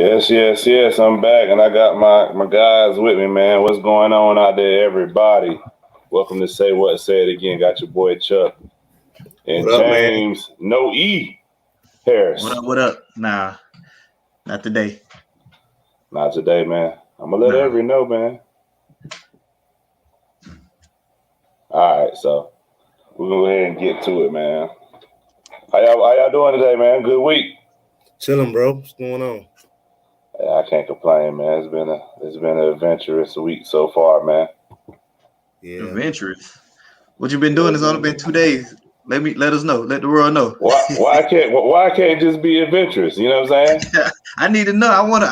Yes. I'm back, and I got my guys with me, man. What's going on out there, everybody? Welcome to Say What, Say It Again. Got your boy Chuck and What up, man? James, no E, Harris. What up? Nah, not today. Not today, man. I'm going to let every know, man. All right, so we're going to go ahead and get to it, man. How y'all doing today, man? Good week? Chilling, bro. What's going on? Yeah, I can't complain, man. It's been an adventurous week so far, man. Yeah. Adventurous. What you been doing? It's only been 2 days. Let us know. Let the world know. Why can't it just be adventurous? You know what I'm saying? I need to know.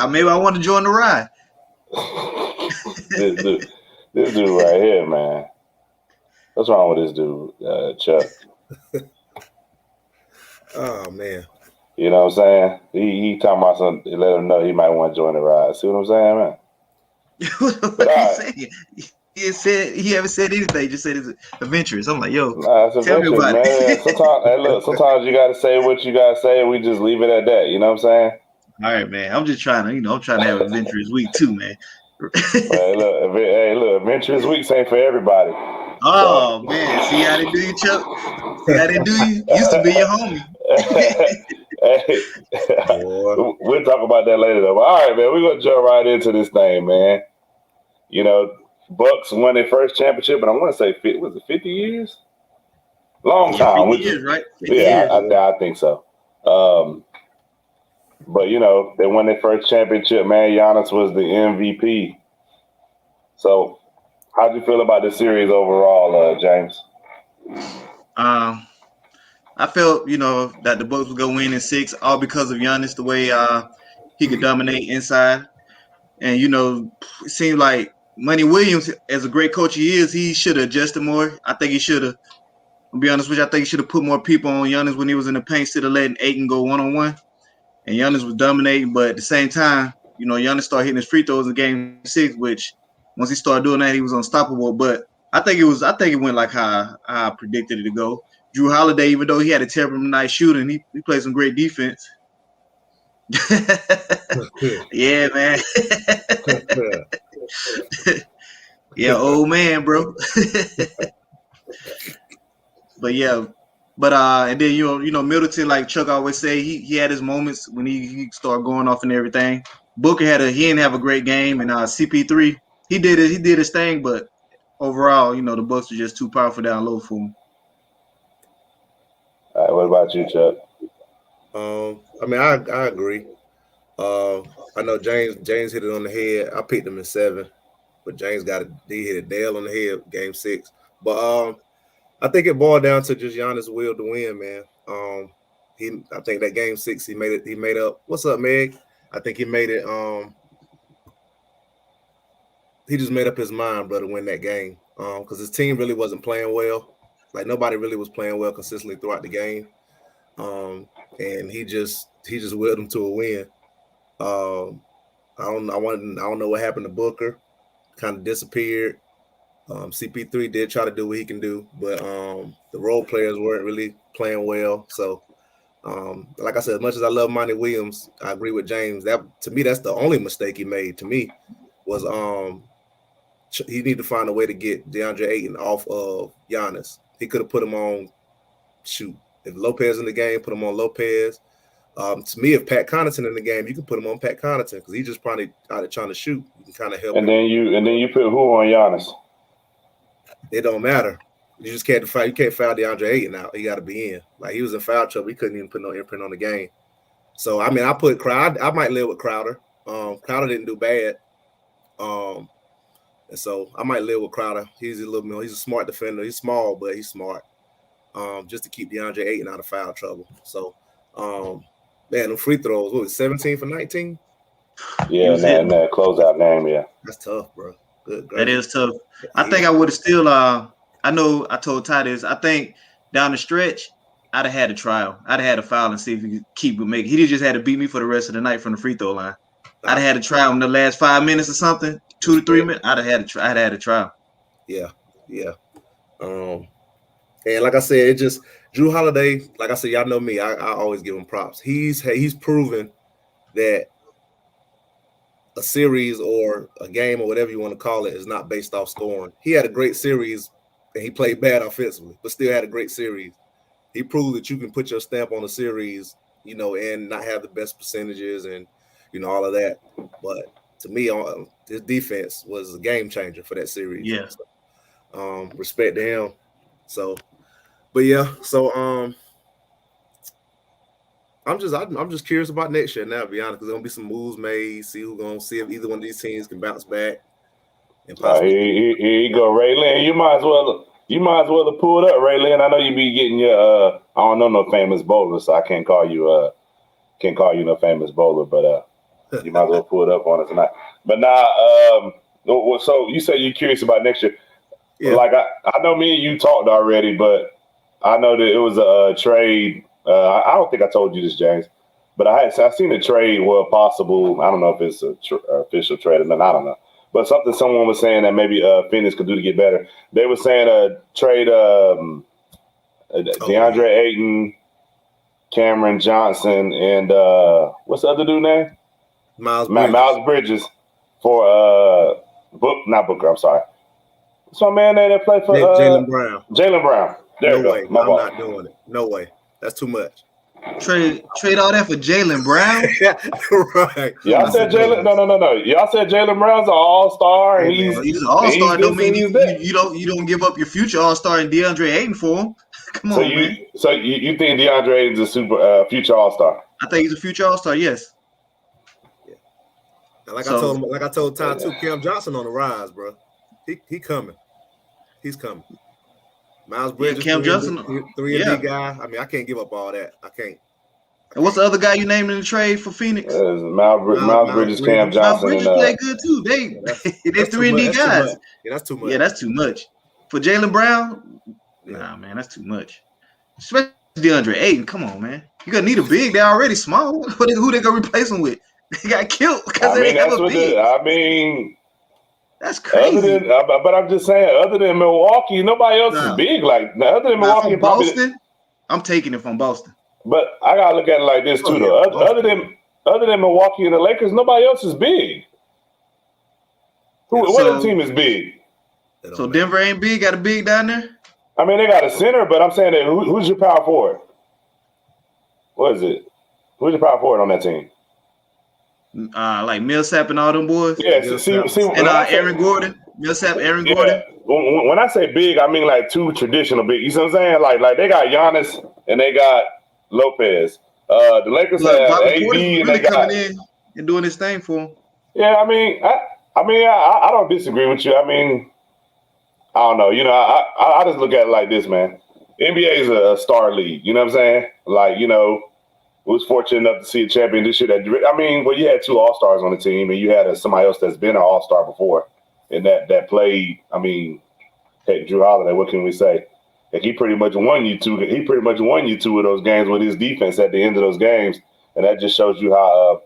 Maybe I want to join the ride. this dude right here, man. What's wrong with this dude, Chuck? Oh man. You know what I'm saying? He talking about something. Let him know he might want to join the ride. See what I'm saying, man? What are you saying? He haven't said anything. Just said it's adventurous. I'm like, yo, it's tell me about man. it. Sometimes you got to say what you got to say. We just leave it at that. You know what I'm saying? All right, man. I'm just trying to, I'm trying to have an adventurous week too, man. Look, adventurous weeks ain't for everybody. Oh, man. See how they do you, Chuck? See how they do you? Used to be your homie. Hey, we'll talk about that later, though. All right, man. We're going to jump right into this thing, man. You know, Bucks won their first championship, and I want to say, was it 50 years? Long time. 50 years, right? 50 years. years. I think so. But, they won their first championship, man. Giannis was the MVP. So, how'd you feel about this series overall, James? I felt, that the Bucks would go win in 6, all because of Giannis, the way he could dominate inside. And, it seemed like Money Williams, as a great coach he should have adjusted more. I think he should have, I'll be honest with you, I think he should have put more people on Giannis when he was in the paint instead of letting Aiton go one-on-one. And Giannis was dominating, but at the same time, Giannis started hitting his free throws in game 6, which once he started doing that, he was unstoppable. But I think it went like how I predicted it to go. Drew Holiday, even though he had a terrible night shooting, he played some great defense. Yeah, man. Yeah, old man, bro. But yeah, and then Middleton, like Chuck always say, he had his moments when he started going off and everything. Booker he didn't have a great game, and CP3 he did his thing, but overall, the Bucks were just too powerful down low for him. All right, what about you, Chuck? I mean, I agree. I know James hit it on the head. I picked him in 7, but James he hit a nail on the head game 6. But I think it boiled down to just Giannis' will to win, man. I think that game 6 he made up. What's up, Meg? I think he made it. He just made up his mind, bro, to win that game. Because his team really wasn't playing well. Like nobody really was playing well consistently throughout the game. And he just willed him to a win. I don't know what happened to Booker. Kind of disappeared. CP3 did try to do what he can do, but the role players weren't really playing well. So, like I said, as much as I love Monty Williams, I agree with James. That to me, that's the only mistake he made. To me, was he needed to find a way to get DeAndre Ayton off of Giannis. He could have put him on. Shoot, if Lopez in the game, put him on Lopez. To me, if Pat Connaughton in the game, you can put him on Pat Connaughton because he's just probably out there trying to shoot. You can kind of help. And then you put who on Giannis? It don't matter. You just can't foul. You can't foul DeAndre Ayton out. He got to be in. Like he was in foul trouble. He couldn't even put no imprint on the game. So I mean, I put Crowder. I might live with Crowder. Crowder didn't do bad. And so I might live with Crowder. He's a smart defender. He's small, but he's smart. Just to keep DeAndre Ayton out of foul trouble. So, man, the free throws. What was it, 17 for 19? Yeah, in that closeout game. Yeah, that's tough, bro. Good. That is tough. I think I would have still. I know I told Ty this. I think down the stretch, I'd have had a trial. I'd have had a foul and see if he could keep it making. He just had to beat me for the rest of the night from the free throw line. I'd have had a trial in the last 5 minutes or something, 2 to 3 minutes. I'd have had a trial. Yeah. And like I said, it just Drew Holiday. Like I said, y'all know me. I always give him props. He's proven that a series or a game or whatever you want to call it is not based off scoring. He had a great series and he played bad offensively, but still had a great series. He proved that you can put your stamp on a series, and not have the best percentages and, all of that. But to me, his defense was a game changer for that series. Yeah. So, respect to him. So, but yeah, so I'm just curious about next year now, to be honest, because there's gonna be some moves made. See if either one of these teams can bounce back. And possibly here you go, Ray Lynn. You might as well have pulled up, Ray Lynn. I know you be getting your I don't know no famous bowler, so I can't call you no famous bowler, but you might as well pull it up on it tonight. But now, so you say you're curious about next year. Yeah. Like I know me and you talked already, but I know that it was a trade. I don't think I told you this, James, but I seen a trade possible. I don't know if it's an official trade or not. I don't know, but someone was saying that maybe Phoenix could do to get better. They were saying trade DeAndre Ayton, Cameron Johnson, and what's the other dude name? Miles Bridges for not Booker. I'm sorry. What's my man name that played for Jaylen Brown. Jaylen Brown. There you go. Way. I'm not doing it. No way. That's too much. Trade all that for Jaylen Brown? Right. Y'all said Jaylen. No. Y'all said Jaylen Brown's an all-star. Hey, he's an all-star. Don't mean you don't give up your future all-star and DeAndre Ayton for him. Come on, man. So you think DeAndre Ayton's a super future all-star? I think he's a future all-star. Yes. Yeah. Like I told Ty too, Cam Johnson on the rise, bro. He coming. He's coming. Miles Bridges, Cam Johnson, 3-and-D guy. I mean, I can't give up all that. I can't. And what's the other guy you named in the trade for Phoenix? Miles Bridges, Cam Johnson. Miles Bridges play good too. They're 3-and-D guys. Yeah, that's too much. Yeah, that's too much. For Jaylen Brown, nah, man, that's too much. Especially DeAndre Ayton. Come on, man. You're gonna need a big. They're already small. Who they gonna replace him with? They got killed because they didn't have a big. That's crazy. But I'm just saying, other than Milwaukee, nobody else is big. Other than Milwaukee, from Boston, I'm taking it from Boston. But I gotta look at it like this too, though. Other than Milwaukee and the Lakers, nobody else is big. What other team is big? So Denver ain't big. Got a big down there. I mean, they got a center, but I'm saying that who's your power forward? What is it? Who's your power forward on that team? Like Millsap and all them boys. Yeah, and Aaron Gordon. Millsap, Aaron Gordon. When I say big, I mean like two traditional big. You see what I'm saying? Like they got Giannis and they got Lopez. The Lakers have AD and they got coming in and doing his thing for him. Yeah, I don't disagree with you. I mean, I don't know. I just look at it like this, man. NBA is a star league. You know what I'm saying? Like, was fortunate enough to see a champion this year. You had two All-Stars on the team, and you had somebody else that's been an All-Star before, and that played. Hey, Drew Holiday. What can we say? Like, he pretty much won you two. He pretty much won you two of those games with his defense at the end of those games, and that just shows you how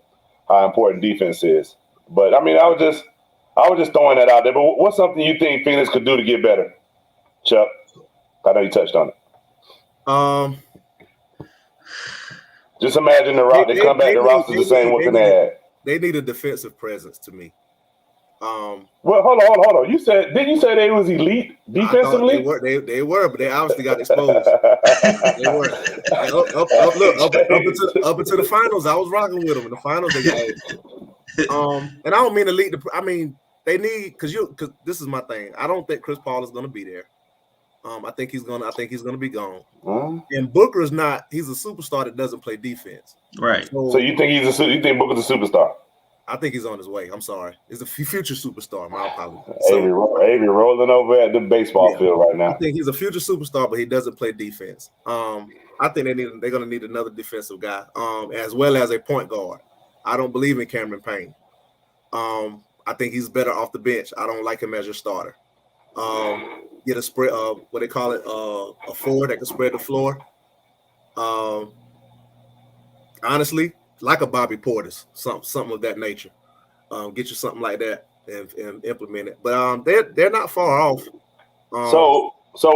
important defense is. But I was just throwing that out there. But what's something you think Phoenix could do to get better, Chuck? I know you touched on it. Just imagine they come back, the roster's the same what they had. They need a defensive presence to me. Well, hold on. Didn't you say they was elite defensively? They were, but they obviously got exposed. They were. Up until the finals, I was rocking with them. In the finals, they got and I don't mean elite. They need because this is my thing. I don't think Chris Paul is going to be there. I think he's gonna be gone. And Booker's not. He's a superstar that doesn't play defense. Right. So you think you think Booker's a superstar? I think he's on his way. I'm sorry. He's a future superstar. My apologies. Avery rolling over at the baseball field right now. I think he's a future superstar, but he doesn't play defense. I think they're gonna need another defensive guy, as well as a point guard. I don't believe in Cameron Payne. I think he's better off the bench. I don't like him as your starter. Get a spread, what they call it, a forward that can spread the floor. Honestly, like a Bobby Portis, something of that nature. Get you something like that and implement it. But they're not far off. So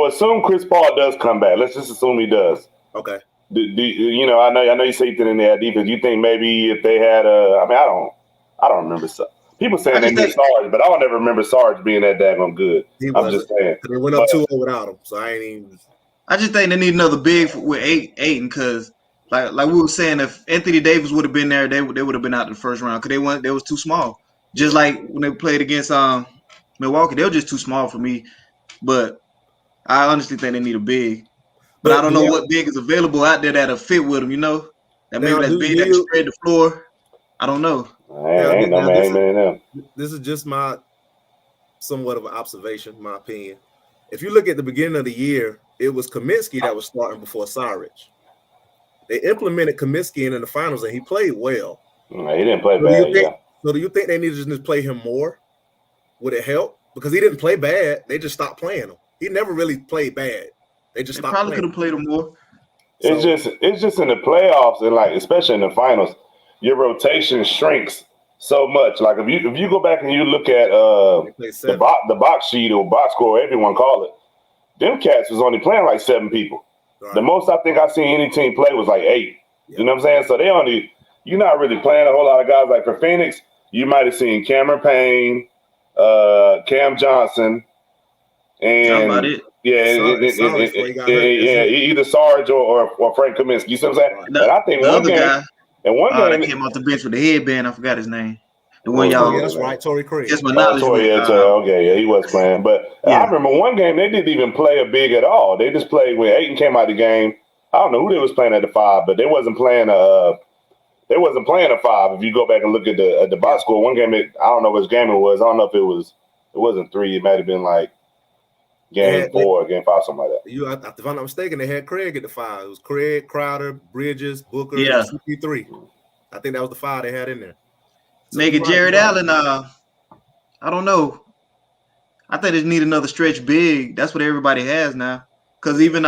assume Chris Paul does come back. Let's just assume he does. Okay. I know you say you think in their defense. You think maybe if they had I don't remember. People saying they miss Sarge, but I don't ever remember Sarge being that daggone good. I'm just saying. They went up 2-0 without him, so I ain't even. I just think they need another big with Ayton, because like we were saying, if Anthony Davis would have been there, they would have been out in the first round because they was too small. Just like when they played against Milwaukee, they were just too small for me. But I honestly think they need a big. But I don't know what big is available out there that'll fit with them. You know, that maybe that's big that can spread the floor. I don't know. This is just my somewhat of an observation, my opinion. If you look at the beginning of the year, it was Kaminsky that was starting before Saric. They implemented Kaminsky in the finals, and he played well. No, he didn't play bad. So do you think they needed to just play him more? Would it help? Because he didn't play bad. They just stopped playing him. He never really played bad. They probably could have played him more. It's just in the playoffs, and like especially in the finals, your rotation shrinks so much. Like if you go back and you look at the box sheet or box score, everyone call it, them cats was only playing like 7 people. Right. The most I think I seen any team play was like 8. Yeah. You know what I'm saying? So you're not really playing a whole lot of guys. Like for Phoenix, you might have seen Cameron Payne, Cam Johnson, and either Sarge or Frank Kaminsky. You see what I'm saying? And I think one game that came off the bench with the headband, I forgot his name. The one y'all. That's right, Torrey Craig. Yes, my knowledge. He was playing. But I remember one game they didn't even play a big at all. They just played when Ayton came out of the game. I don't know who they was playing at the 5, but they wasn't playing a 5. If you go back and look at the box score, one game I don't know which game it was. I don't know if it wasn't 3. It might have been like game 4, game 5, something like that. If I'm not mistaken, they had Craig at the 5. It was Craig, Crowder, Bridges, Booker, and CP3. I think that was the 5 they had in there. So make it Jared Allen. I don't know. I think they need another stretch big. That's what everybody has now. Because even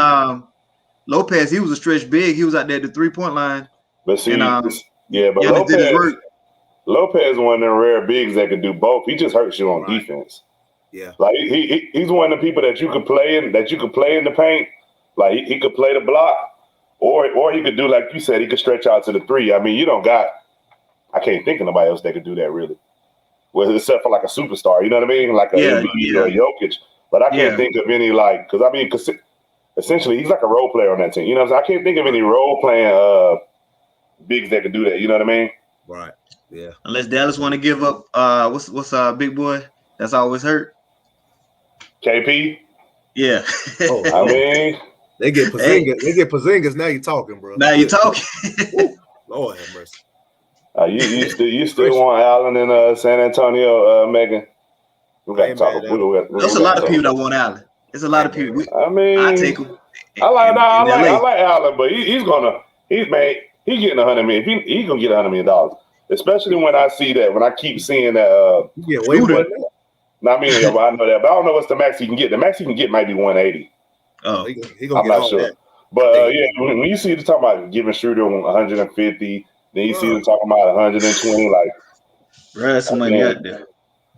Lopez, he was a stretch big. He was out there at the 3-point line. But see, but Lopez one of the rare bigs that can do both. He just hurts you on defense. Yeah, like he's one of the people that you could play in the paint. Like he could play the block, or he could do like you said. He could stretch out to the 3. I mean, you don't got. I can't think of nobody else that could do that really. Well, except for like a superstar, you know what I mean? Like a Embiid or a Jokic. But I can't think of any because essentially he's like a role player on that team. You know what I'm saying? I can't think of any role playing bigs that can do that. You know what I mean? Right. Yeah. Unless Dallas want to give up what's big boy that's always hurt. KP. Yeah. I mean they get Porzingis. They get Porzingis. Now you're talking, bro. Now you're talking. Lord have mercy. You still want Allen in San Antonio, Megan? We got to talk. There's a lot of people that want Allen. There's a lot of people. I take him. I like Allen, but he's getting $100 million. He's gonna get $100 million. Especially when I see that. When I keep seeing that. Way more than that. I know that, but I don't know what's the max he can get. The max he can get might be 180. Oh, he gonna I'm get not sure. That. But when you see them talking about giving Schroeder 150. Then you see them talking about 120, like, bro, that's some money out there.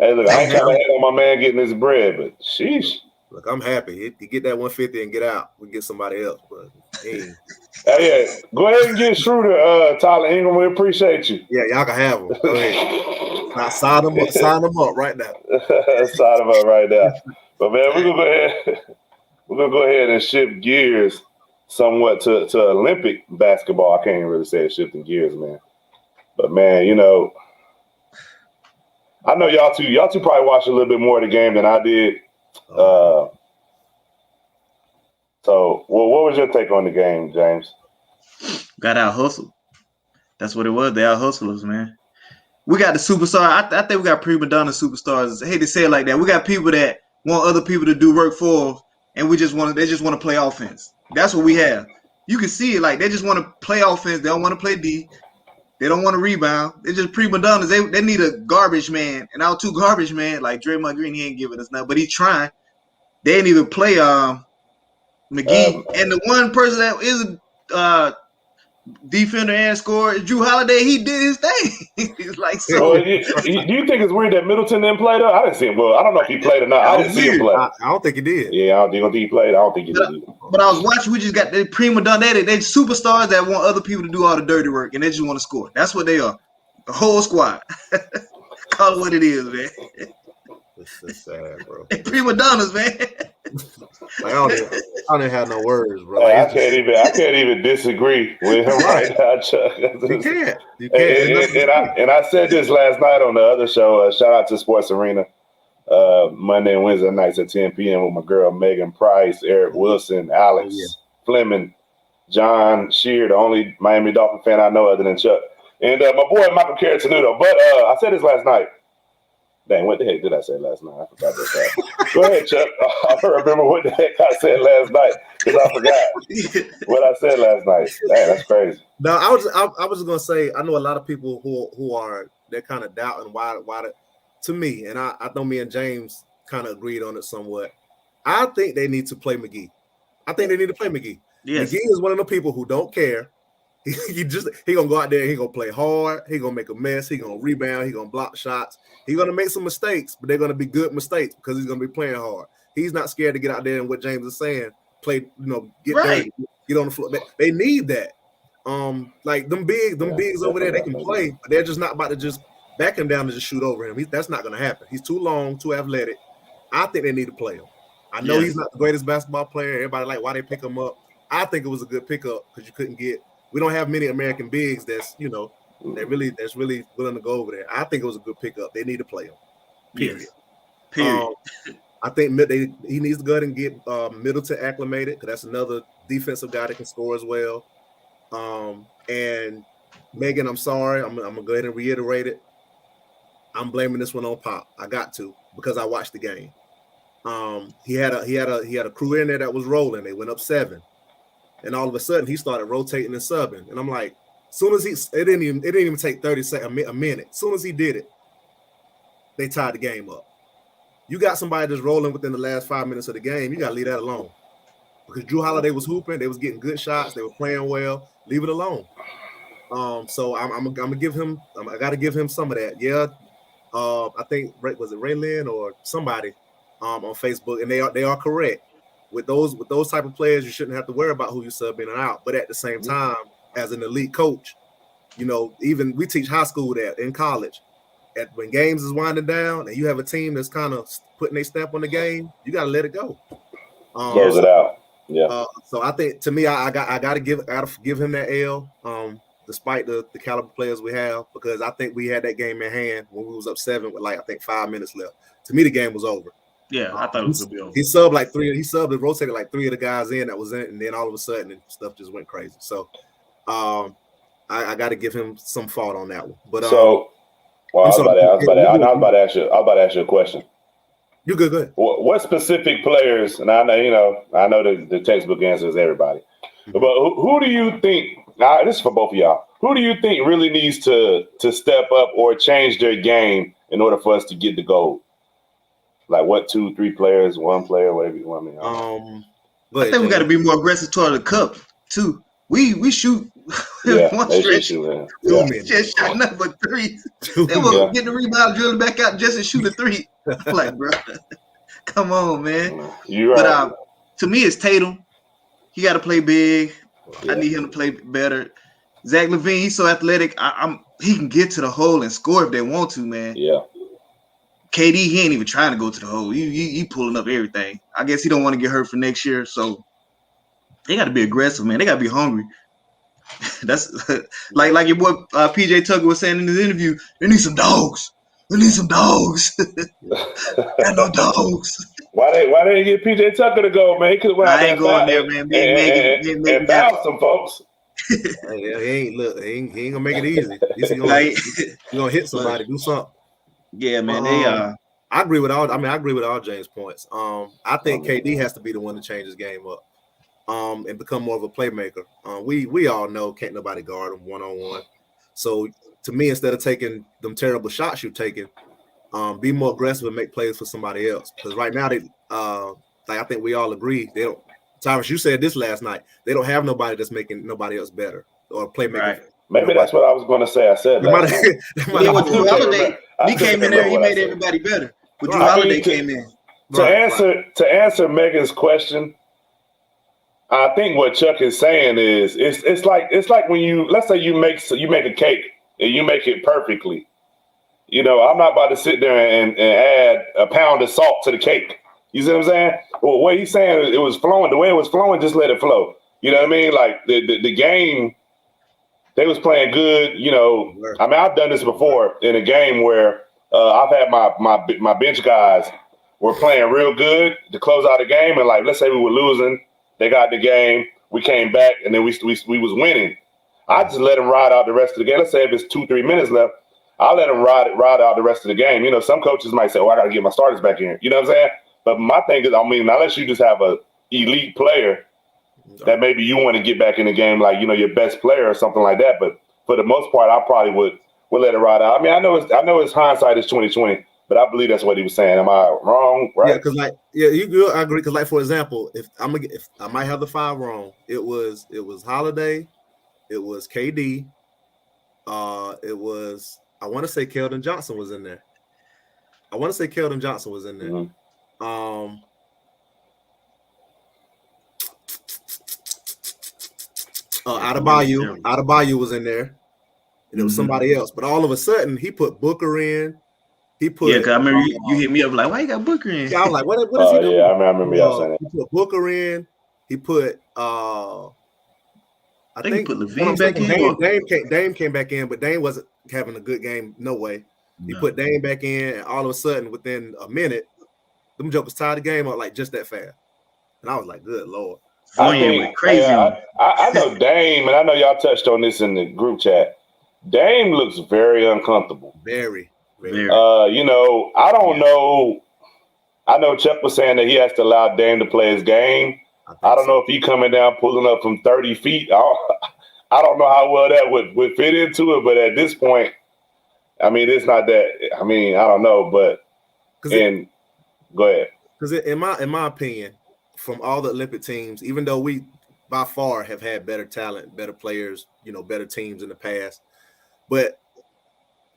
Hey, look, I ain't trying to hate on my man getting his bread, but sheesh. Look, I'm happy. He get that 150 and get out. We get somebody else, but hey, go ahead and get Schroeder, Tyler Ingram. We appreciate you. Yeah, y'all can have him. Go ahead. Now sign him up right now. Sign him up right now. But man, we're gonna go ahead and shift gears somewhat to Olympic basketball. I can't even really say it's shifting gears, man. But man, I know y'all two probably watched a little bit more of the game than I did. So what was your take on the game, James? Got out hustled. That's what it was. They out hustlers, man. We got the superstar. I think we got prima donna superstars. I hate to say it like that. We got people that want other people to do work for, and they just want to play offense. That's what we have. You can see it, like they just want to play offense. They don't want to play D. They don't want to rebound. They're just prima donnas. They need a garbage man. And our 2 garbage man, like Draymond Green, he ain't giving us nothing, but he's trying. They ain't even play McGee. And the one person that is a defender and scorer is Drew Holiday. He did his thing. He's like, so. Well, do you think it's weird that Middleton didn't play though? I didn't see him. Well, I don't know if he played or not. I didn't see him play. I don't think he did. Yeah, I don't think he played. I don't think he did either. But I was watching. We just got the prima donna. They superstars that want other people to do all the dirty work, and they just want to score. That's what they are. The whole squad. Call it what it is, man. It's sad, bro. They prima donnas, man. Like, I don't even have no words, bro. Hey, Like, I can't even disagree with him right now, Chuck. You can't. And I said this last night on the other show. Shout out to Sports Arena. Monday and Wednesday nights at 10 p.m. with my girl Megan Price, Eric Wilson, Alex Fleming, John Shear, the only Miami Dolphin fan I know other than Chuck, and my boy Michael Caratanudo. But I said this last night. Dang, what the heck did I say last night? I forgot that. Go ahead, Chuck. I remember what the heck I said last night because I forgot what I said last night. Dang, that's crazy. No, I was just gonna say I know a lot of people they're kind of doubting why to me, and I know me and James kind of agreed on it somewhat. I think they need to play McGee. Yes. McGee is one of the people who don't care. He gonna go out there, he gonna play hard, he gonna make a mess, he gonna rebound, he gonna block shots, he's gonna make some mistakes, but they're gonna be good mistakes because he's gonna be playing hard. He's not scared to get out there and what James is saying, play, get dirty, get on the floor. They need that. Like them bigs over there, they can play, but they're just not about to just back him down and just shoot over him. That's not gonna happen. He's too long, too athletic. I think they need to play him. I know he's not the greatest basketball player. Everybody like why they pick him up. I think it was a good pickup because we don't have many American bigs that's really willing to go over there. I think it was a good pickup. They need to play him. Period. I think he needs to go ahead and get Middleton acclimated because that's another defensive guy that can score as well. And Megan, I'm sorry, I'm gonna go ahead and reiterate it. I'm blaming this one on Pop. I got to because I watched the game. He had a crew in there that was rolling. They went up 7. And all of a sudden, he started rotating and subbing. And I'm like, soon as it didn't even take 30 seconds, a minute. As soon as he did it, they tied the game up. You got somebody that's rolling within the last 5 minutes of the game. You got to leave that alone. Because Drew Holiday was hooping. They was getting good shots. They were playing well. Leave it alone. So I'm gonna give him. I got to give him some of that. Yeah. I think was it Ray Lynn or somebody on Facebook, and they are correct. With those type of players, you shouldn't have to worry about who you sub in and out. But at the same time, as an elite coach, even we teach high school that in college. When games is winding down and you have a team that's kind of putting their stamp on the game, you got to let it go. Close it out. Yeah. So I think to me, I got to give him that L, despite the caliber players we have, because I think we had that game in hand when we was up 7 with I think 5 minutes left. To me, the game was over. Yeah, I thought it was gonna be over. He subbed and rotated like 3 of the guys in that was in, and then all of a sudden stuff just went crazy. So I got to give him some fault on that one. But I was about to ask you a question. You good? Go ahead. What specific players? And I know the textbook answer is everybody, but who do you think? Now this is for both of y'all. Who do you think really needs to step up or change their game in order for us to get the gold? Like what 2, 3 players, 1 player, whatever you want me. I think we got to be more aggressive toward the cup too. We shoot one stretch. Just shot nothing but 3. They will get the rebound, drill it back out just to shoot a 3. I'm like, bro, come on, man. You're right. But to me, it's Tatum. He got to play big. I need him to play better. Zach LaVine, he's so athletic. He can get to the hole and score if they want to, man. Yeah. KD, he ain't even trying to go to the hole. He pulling up everything. I guess he don't want to get hurt for next year. So they got to be aggressive, man. They got to be hungry. That's like your boy PJ Tucker was saying in his interview. They need some dogs. Got no dogs. Why they get PJ Tucker to go, man? He I ain't going there, man. And foul some folks. He ain't gonna make it easy. He's gonna hit somebody, do something. Yeah, man. I agree with all James' points. I think KD has to be the one to change his game up, and become more of a playmaker. We all know can't nobody guard him 1-on-1. So to me, instead of taking them terrible shots you're taking, be more aggressive and make plays for somebody else. Because right now I think we all agree they don't. Tyrus, you said this last night. They don't have nobody that's making nobody else better or playmaker. Right. Maybe that's what I was going to say. I said that. Drew Holiday, he came in there. He made everybody better. But Drew Holiday came in. To answer Megan's question, I think what Chuck is saying is it's like when let's say you make a cake and you make it perfectly, You know, I'm not about to sit there and add a pound of salt to the cake. You see what I'm saying? Well, what he's saying, it was flowing. The way it was flowing, just let it flow. You know what I mean? Like the game, they was playing good. You know, I mean, I've done this before in a game where I've had my bench guys were playing real good to close out the game, and like let's say we were losing, they got the game, we came back, and then we was winning. I just let them ride out the rest of the game. Let's say if it's 2-3 minutes left, I'll let them ride out the rest of the game. You know, some coaches might say, "Oh, I got to get my starters back in." You know what I'm saying? But my thing is, I mean, unless you just have a elite player that maybe you want to get back in the game, like you know your best player or something like that. But for the most part, I probably would let it ride out. I mean, I know it's hindsight is 2020, but I believe that's what he was saying. Am I wrong? Right? Yeah, because I agree. Because like for example, if I might have the 5 wrong, it was Holiday, it was KD, it was I want to say Keldon Johnson was in there. Mm-hmm. Adebayo was in there, and it was somebody else. But all of a sudden, he put Booker in. He put because I remember you hit me up like, why you got Booker in? Yeah, I was like, what is he doing? Yeah, I remember y'all saying that. He put Booker in. He put I think he put Levine back in. Dame came back in, but Dame wasn't having a good game. No way. He put Dame back in, and all of a sudden, within a minute, them jokers tied the game up like just that fast. And I was like, good Lord. I think crazy. I know Dame, and I know y'all touched on this in the group chat. Dame looks very uncomfortable. Very. You know, I don't know. I know Chuck was saying that he has to allow Dame to play his game. I don't know if he coming down, pulling up from 30 feet. I don't know how well that would fit into it, but at this point, I mean, it's not that. I mean, I don't know, but go ahead. Because in my opinion, from all the Olympic teams, even though we by far have had better talent, better players, you know, better teams in the past, but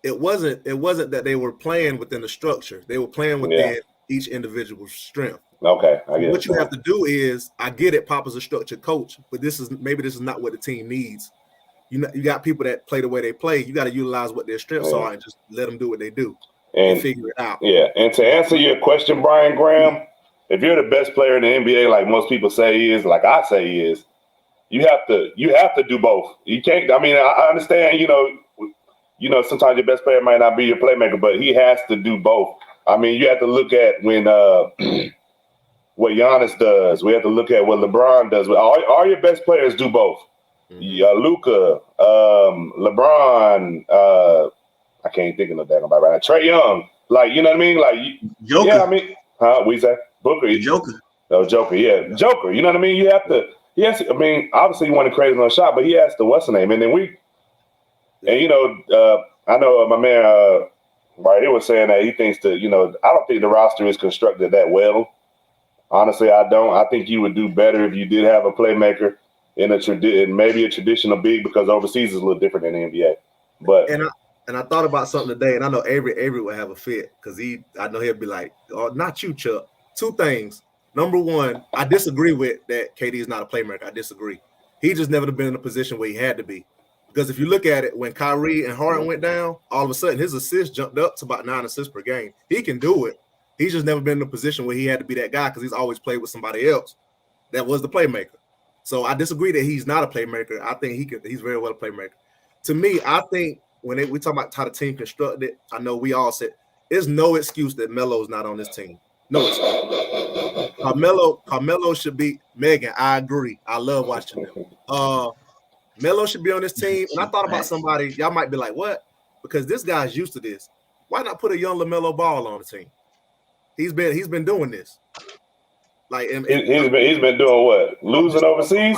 it wasn't that they were playing within the structure. They were playing within each individual's strength. Okay, I get what you have to do is, I get it, Papa's a structured coach, but this is not what the team needs. You got people that play the way they play. You got to utilize what their strengths are and just let them do what they do and figure it out. Yeah, and to answer your question, Brian Graham, if you're the best player in the NBA, like most people say he is, like I say he is, you have to do both. You can't. I mean, I understand. You know, sometimes your best player might not be your playmaker, but he has to do both. I mean, you have to look at when what Giannis does. We have to look at what LeBron does. All your best players do both. Luka, LeBron, I can't think of that about right now. Trae Young, like you know what I mean? Like Joker. Yeah, I mean, we say Booker, Joker. No, Joker, yeah, Joker. You know what I mean? You have to. Yes, I mean, obviously you want to create another shot, but he has to what's the name? And then you know, I know my man, right? He was saying that he thinks I don't think the roster is constructed that well. Honestly, I don't. I think you would do better if you did have a playmaker in maybe a traditional big, because overseas is a little different than the NBA. But and I thought about something today, and I know Avery would have a fit because I know he'll be like, "Oh, not you, Chuck." 2 things. Number one, I disagree with that. KD is not a playmaker. I disagree. He just never been in a position where he had to be. Because if you look at it, when Kyrie and Harden went down, all of a sudden his assists jumped up to about 9 assists per game. He can do it. He's just never been in a position where he had to be that guy because he's always played with somebody else that was the playmaker. So I disagree that he's not a playmaker. I think he's very well a playmaker. To me, I think when we talk about how the team constructed, I know we all said there's no excuse that Melo's not on this team. No excuse. Carmelo should be Megan. I agree. I love watching them. Melo should be on this team. And I thought about somebody, y'all might be like, what? Because this guy's used to this. Why not put a young LaMelo Ball on the team? He's been doing this. Like he's been doing what? Losing overseas?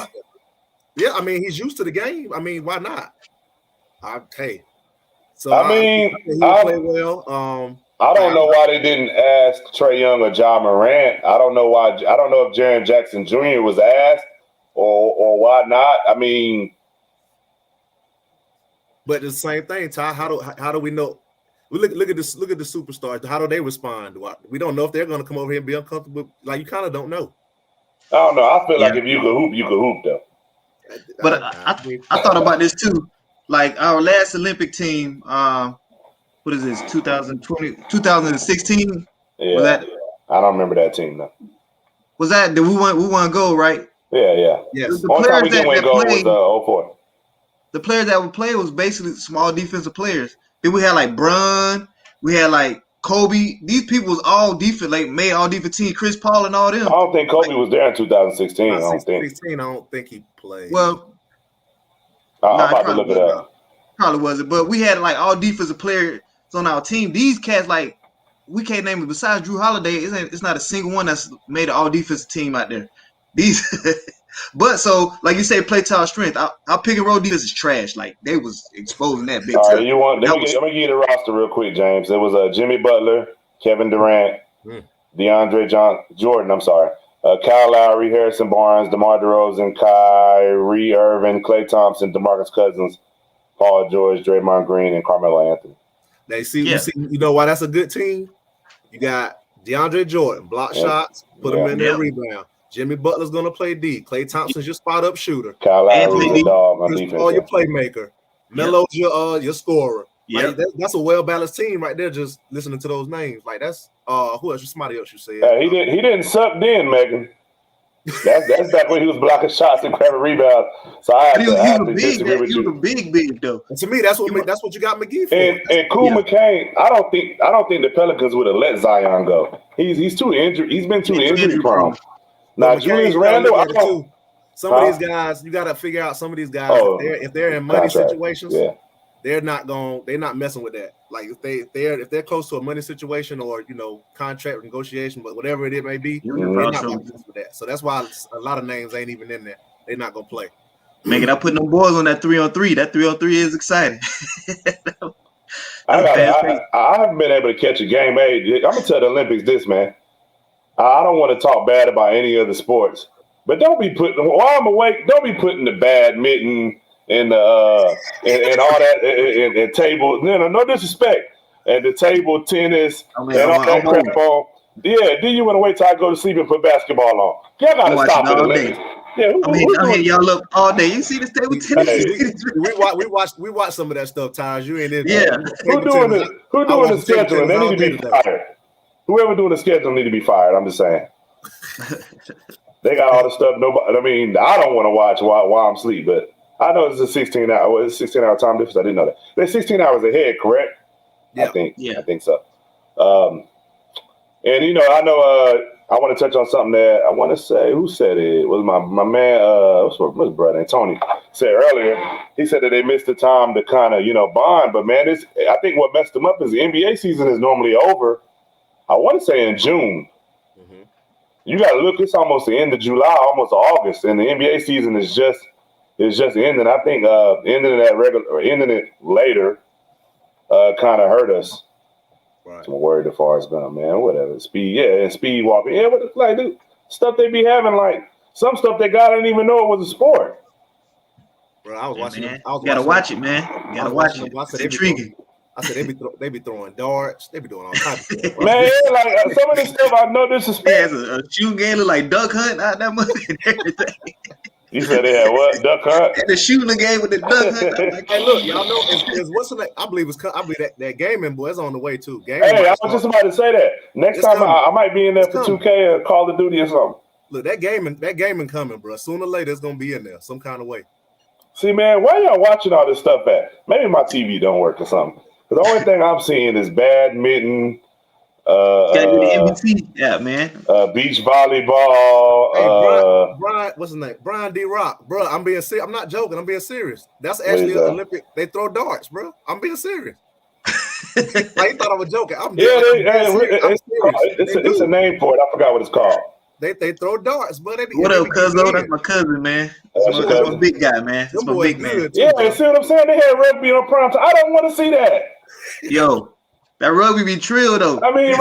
Yeah, I mean, he's used to the game. I mean, why not? So I mean, he'll play well. I don't know why they didn't ask Trae Young or Ja Morant. I don't know why. I don't know if Jaren Jackson Jr. was asked or why not. I mean, but it's the same thing, Ty. How do we know? We look at this. Look at the superstars. How do they respond? We don't know if they're going to come over here and be uncomfortable. Like, you kind of don't know. I don't know. I feel like if you could hoop though. But I thought about this too. Like our last Olympic team, what is this? 2020, 2016. Yeah, Was that? I don't remember that team though. Was that? Did we won gold, right? Yeah. Yes. The Only time players we didn't win that gold played, was 04. the players that would play was basically small defensive players. Then we had like Brun, we had like Kobe. These people was all defense, like made all defense team. Chris Paul and all them. I don't think Kobe was there in 2016. I don't think. 16, I don't think he played. Well, I'm about to look it up. Probably wasn't, but we had like all defensive players on our team. These cats, like, we can't name it besides Drew Holiday. It's not a single one that's made an all defensive team out there. These, but so like you say, play to our strength. Our pick and roll defense is trash. Like they was exposing that big. All right, let me give you the roster real quick, James. It was Jimmy Butler, Kevin Durant, DeAndre Jordan. I'm sorry. Kyle Lowry, Harrison Barnes, DeMar DeRozan, Kyrie Irving, Klay Thompson, DeMarcus Cousins, Paul George, Draymond Green, and Carmelo Anthony. You know why that's a good team? You got DeAndre Jordan, block shots, put him in there, rebound. Jimmy Butler's gonna play D. Klay Thompson's your spot up shooter. Kyle Lowry's a dog on defense. Your playmaker. Melo's your scorer. Yeah, like, that's a well balanced team right there. Just listening to those names, like that's who else? Somebody else you said. He didn't suck then, Megan. That's back when he was blocking shots and grabbing rebounds. So I have to disagree with you. He was a big though. And to me, that's what you got McGee for. And Cool McCain, I don't think the Pelicans would have let Zion go. He's too injured. He's been too injury prone. Now Julius Randle, some of these guys, you got to figure out some of these guys if they're in money situations. Yeah. They're not messing with that. Like if they're close to a money situation or contract negotiation, but whatever it may be, they're not going to mess with that. So that's why a lot of names ain't even in there. They're not gonna play. Megan, I put them boys on that 3-on-3. That 3-on-3 is exciting. I haven't been able to catch a game. Hey, I'm gonna tell the Olympics this, man. I don't want to talk bad about any other sports, but don't be putting while I'm awake. Don't be putting the badminton and all that and table. No disrespect. And the table tennis and all that crap on. Yeah, then you want to wait till I go to sleep and put basketball on. Y'all gotta stop it, Olympics. Yeah, I'm here y'all up all day. You see this table tennis? Hey, we watch some of that stuff, Taj. You ain't in there. Yeah. Who doing the scheduling? They need to be fired. Whoever doing the schedule need to be fired. I'm just saying. They got all the stuff. I don't want to watch while I'm asleep, but I know it's a 16 hour time difference. I didn't know that. They're 16 hours ahead, correct? Yeah. I think so. And I know I want to touch on something that I want to say. Who said it? It was my man, what's my brother, Tony, said earlier. He said that they missed the time to kind of, bond. But, man, I think what messed them up is the NBA season is normally over, I want to say in June. Mm-hmm. You got to look, it's almost the end of July, almost August. And the NBA season is just ending. I think ending it later kind of hurt us. Right. I'm worried as far as going, man. Whatever. Speed, and speed walking. Yeah, but like, dude, stuff they be having, like some stuff that God didn't even know it was a sport. Bro, I was watching. You gotta watch it, man. You gotta watch it. It's intriguing. I said they be throwing darts. They be doing all types of stuff. Man, like some of this stuff I know disrespect. Yeah, a shooting game look like duck hunt out that much and everything. You said they had what? Duck hunt? And the shooting game with the duck hunt. Like, hey, look, y'all know it's what's the name? I believe that gaming boy is on the way too. Hey, I was just about to say that. Next time I might be in there for 2K or Call of Duty or something. Look, that gaming coming, bro. Sooner or later it's gonna be in there some kind of way. See, man, why y'all watching all this stuff at? Maybe my TV don't work or something. The only thing I'm seeing is badminton. Gotta do the NBC, yeah, man. Beach volleyball. Hey, Brian, what's his name? Brian D. Rock, bro. I'm being serious. I'm not joking. I'm being serious. That's actually an Olympic. They throw darts, bro. I'm being serious. Like, you thought I was joking. It's a name for it. I forgot what it's called. They throw darts, but what up, cousin? That's my cousin, man. That's my big guy, man. That's my big man. Yeah, see what I'm saying? They had rugby on prime time. I don't want to see that. Yo. That rugby be trill though. I mean,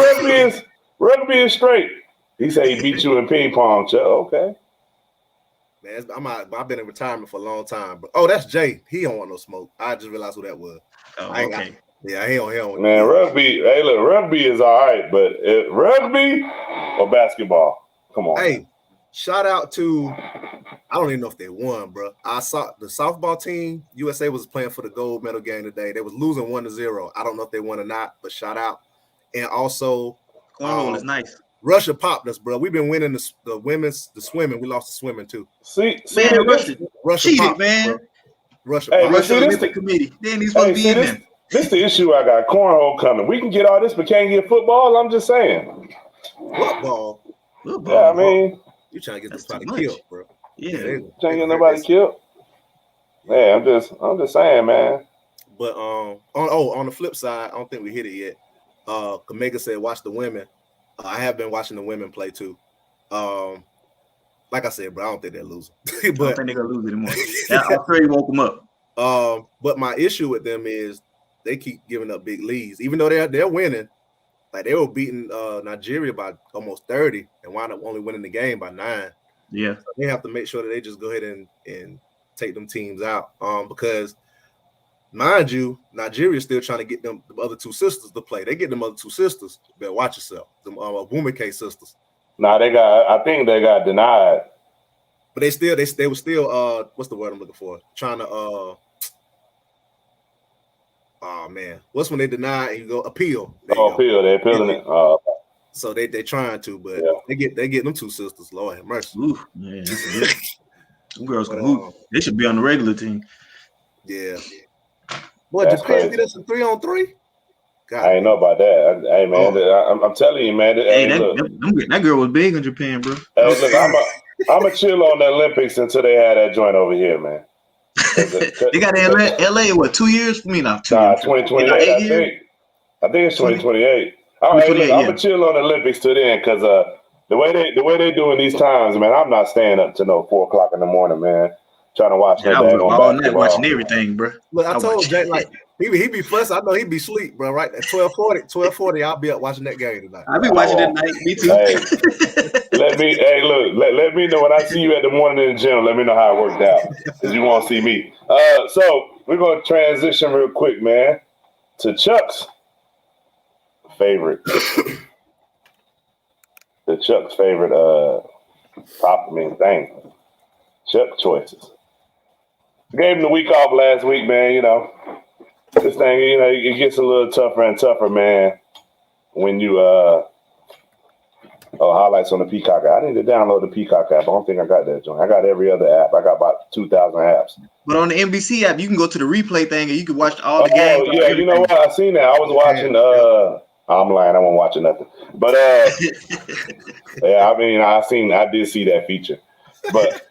rugby is straight. He said he beat you in ping pong. Okay. Man, I've been in retirement for a long time. But that's Jay. He don't want no smoke. I just realized who that was. Oh, okay. He don't. Man, rugby. Hey, look, rugby is all right, but rugby or basketball? Come on. Hey, shout out to I don't even know if they won, bro. I saw the softball team, USA was playing for the gold medal game today. They was losing 1-0. I don't know if they won or not, but shout out. And also, cornhole is nice. Russia popped us, bro. We've been winning the swimming. We lost the swimming too. See, man, Russia cheated, popped, man. Bro. Russia. Hey, Russia Olympic Committee. They ain't supposed to be in there. This the issue I got. Cornhole coming. We can get all this, but can't get football. I'm just saying. Football. Yeah, I mean, you trying to get somebody killed, bro? Yeah, trying to get nobody killed. Yeah, I'm just saying, man. But on the flip side, I don't think we hit it yet. Kamega said, "Watch the women." I have been watching the women play too. Like I said, bro, I don't think they're losing. But I don't think they're gonna lose anymore. Australia woke them up. But my issue with them is they keep giving up big leads, even though they're winning. Like they were beating Nigeria by almost 30 and wound up only winning the game by 9. Yeah, so they have to make sure that they just go ahead and take them teams out. Because mind you, Nigeria's still trying to get them the other two sisters to play. They get them other two sisters. You better watch yourself. Them Wumike sisters. Nah, I think they got denied. But they were still what's the word I'm looking for? Trying to oh man, what's when they deny and you go appeal? Appeal. They're appealing it. So they trying to, but they get them two sisters. Lord have mercy. Ooh, yeah, that's good. Them girls can hoop. They should be on the regular team. Yeah. Boy, Japan get us a 3-on-3. God, I ain't know about that. Hey man, I'm telling you, man. That girl was big in Japan, bro. Hey, look, I'm a chill on the Olympics until they had that joint over here, man. They got LA what 2 years for me now? 2028. I think it's 2028. All right, look, I'm gonna chill on the Olympics till then, because the way they doing these times, man, I'm not staying up till no 4:00 in the morning, man, trying to watch that. I was all night watching everything, bro. Look, I told Jay, like he be fussing. I know he be sleep, bro. Right at 12:40, I'll be up watching that game tonight. I'll be watching it tonight. Me too. Let me know when I see you at the morning in the gym. Let me know how it worked out, because you won't see me. So we're gonna transition real quick, man, to Chuck's favorite. Chuck's favorite Chuck choices. Gave him the week off last week, man. You know, this thing, you know, it gets a little tougher and tougher, man, when you highlights on the Peacock app. I need to download the Peacock app. I don't think I got that joint. I got every other app. I got about 2,000 apps. But on the NBC app, you can go to the replay thing and you can watch all the games. Oh, yeah, you know what? I seen that. I was watching I'm lying. I wasn't watching nothing. But yeah, I mean, I did see that feature. But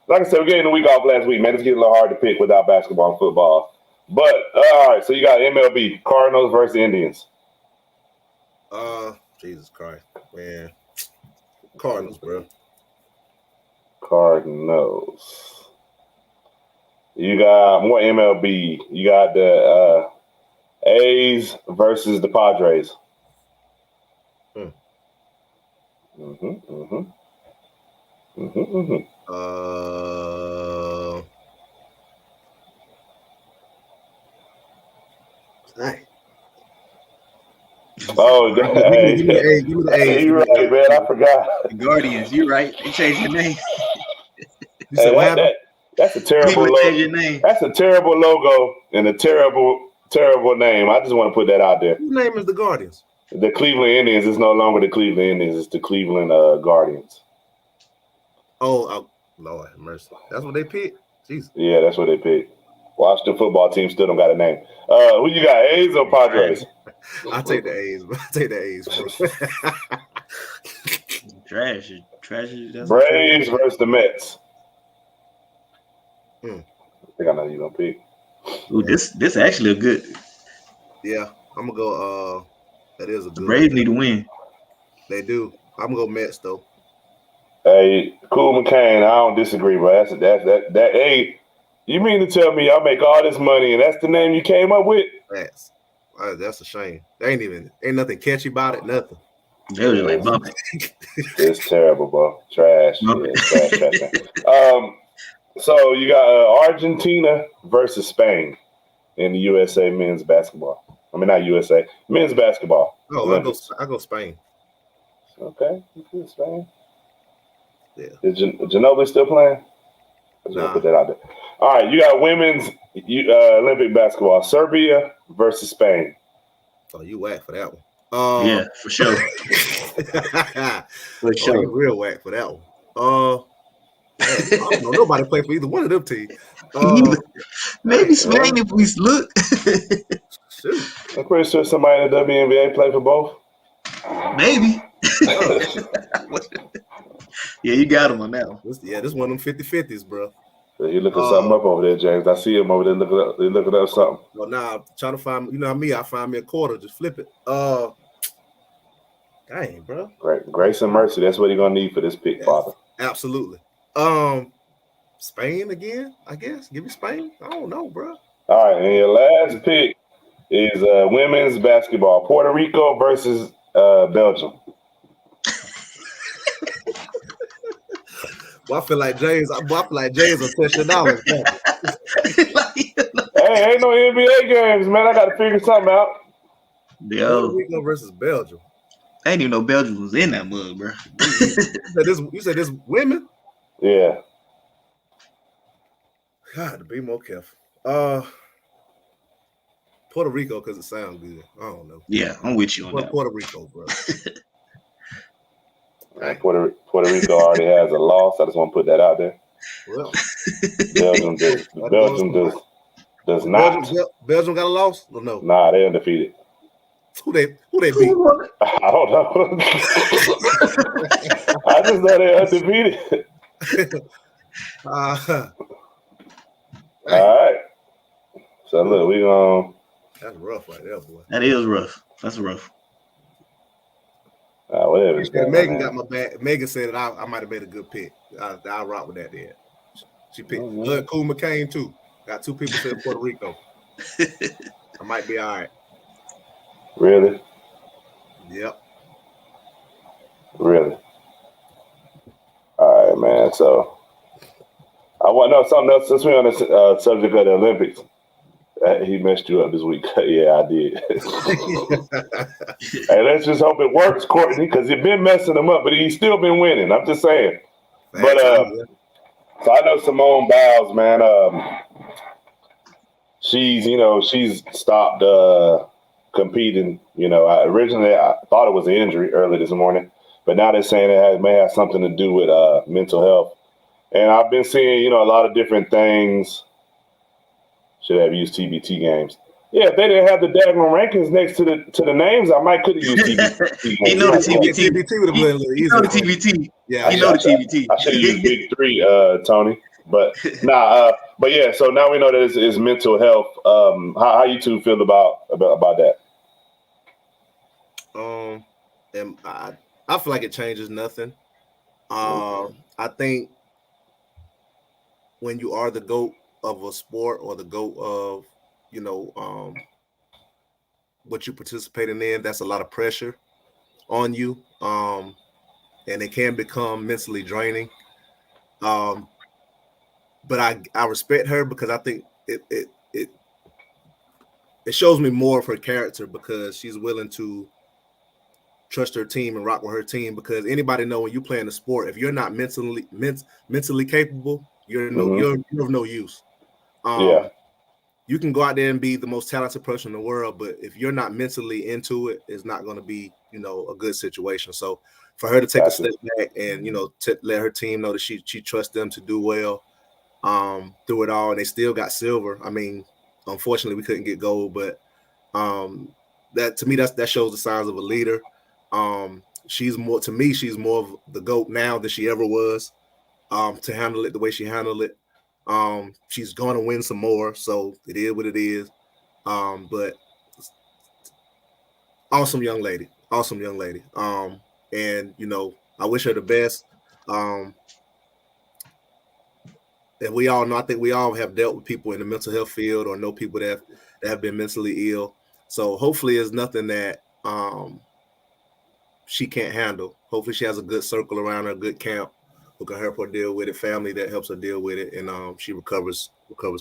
like I said, we're getting the week off last week, man. It's getting a little hard to pick without basketball and football. But all right, so you got MLB, Cardinals versus Indians. Jesus Christ, man. Cardinals, bro. Cardinals. You got more MLB. You got the A's versus the Padres. Hey. Oh, give me the A's. You're right, man. I forgot. The Guardians. You're right. They changed your name. That's a terrible logo. That's a terrible logo and a terrible name. I just want to put that out there. Whose name is the Guardians? The Cleveland Indians is no longer the Cleveland Indians. It's the Cleveland Guardians. Oh, Lord have mercy. That's what they picked? Jesus. Yeah, that's what they picked. Washington football team still don't got a name. Who you got, A's or Padres? I'll take the A's. Bro. Trash. Braves versus the Mets. I think I know you're going to pick. Ooh, this actually a good. Yeah, I'm going to go. That is a good. The Braves need to win. They do. I'm going to go Mets, though. Hey, Cool McCain, I don't disagree, bro. That hey, you mean to tell me y'all make all this money and that's the name you came up with? That's a shame. Ain't nothing catchy about it, nothing. They were like bumping. It's terrible, bro. Trash. Yeah, trash. So you got Argentina versus Spain in the USA men's basketball. I mean, not USA, men's basketball. Oh, I go Spain. Okay, Spain. Yeah. Is Ginobili still playing? I just want to put that out there. All right, you got women's Olympic basketball. Serbia versus Spain. Oh, you whack for that one. Yeah, for sure. For sure. You real whack for that one. Man, I don't know nobody play for either one of them teams. Maybe Spain if we look. Shoot. I'm pretty sure somebody in the WNBA play for both. Maybe. Yeah, you got him on that one. This one of them 50-50s, bro. So you looking something up over there, James. I see him over there looking up something. Well, now trying to find, me, I find me a quarter, just flip it. Dang, bro. Grace and mercy. That's what you're gonna need for this pick, Father. Absolutely. Spain again, I guess. Give me Spain. I don't know, bro. All right, and your last pick is women's basketball. Puerto Rico versus Belgium. Well, I feel like James will touch your dollars. Hey, ain't no NBA games, man. I got to figure something out. Puerto Rico versus Belgium. I didn't even know Belgium was in that mug, bro. You said this women? Yeah. God, to be more careful. Puerto Rico because it sounds good. I don't know. Yeah, I'm with you on that. Puerto Rico, bro. Puerto Rico already has a loss. I just want to put that out there. Well, Belgium does not. Belgium got a loss? Or no? Nah, they undefeated. Who they beat? I don't know. I just know they're undefeated. All right. So look, we gonna. That's rough right there, boy. That is rough. That's rough. Whatever. Megan got my back. Megan said that I might have made a good pick. I'll rock with that then. She picked Cool McCain too. Got two people said Puerto Rico. I might be all right. Really? Yep. Really? All right, man. So I want to know something else since we're on the subject of the Olympics. He messed you up this week. Yeah, I did. Hey, let's just hope it works, Courtney, because you've been messing him up, but he's still been winning. I'm just saying. But so I know Simone Biles, man. She's stopped competing. Originally I thought it was an injury early this morning, but now they're saying it may have something to do with mental health. And I've been seeing, a lot of different things. Should have used TBT games. Yeah, if they didn't have the daggone rankings next to the names, I might could have used TBT. He know the TBT. TBT would have been a little easier. He know the TBT. Yeah, he know the TBT. I should have used Big Three, Tony. But but yeah. So now we know that it's mental health. How you two feel about that? And I feel like it changes nothing. I think when you are the GOAT of a sport or the GOAT of, what you're participating in, that's a lot of pressure on you. And it can become mentally draining. But I respect her because I think it shows me more of her character because she's willing to trust her team and rock with her team, because anybody know when you play in the sport, if you're not mentally capable, you're of no use. You can go out there and be the most talented person in the world, but if you're not mentally into it, it's not going to be, a good situation. So for her to take a step back and, to let her team know that she trusts them to do well through it all, and they still got silver. I mean, unfortunately, we couldn't get gold, but that to me, that shows the signs of a leader. She's more of the GOAT now than she ever was. To handle it the way she handled it. She's going to win some more, so it is what it is. But awesome young lady. And I wish her the best. And we all know, I think we all have dealt with people in the mental health field or know people that have been mentally ill. So hopefully it's nothing that she can't handle. Hopefully she has a good circle around her, a good camp who can help her deal with it, family that helps her deal with it, and she recovers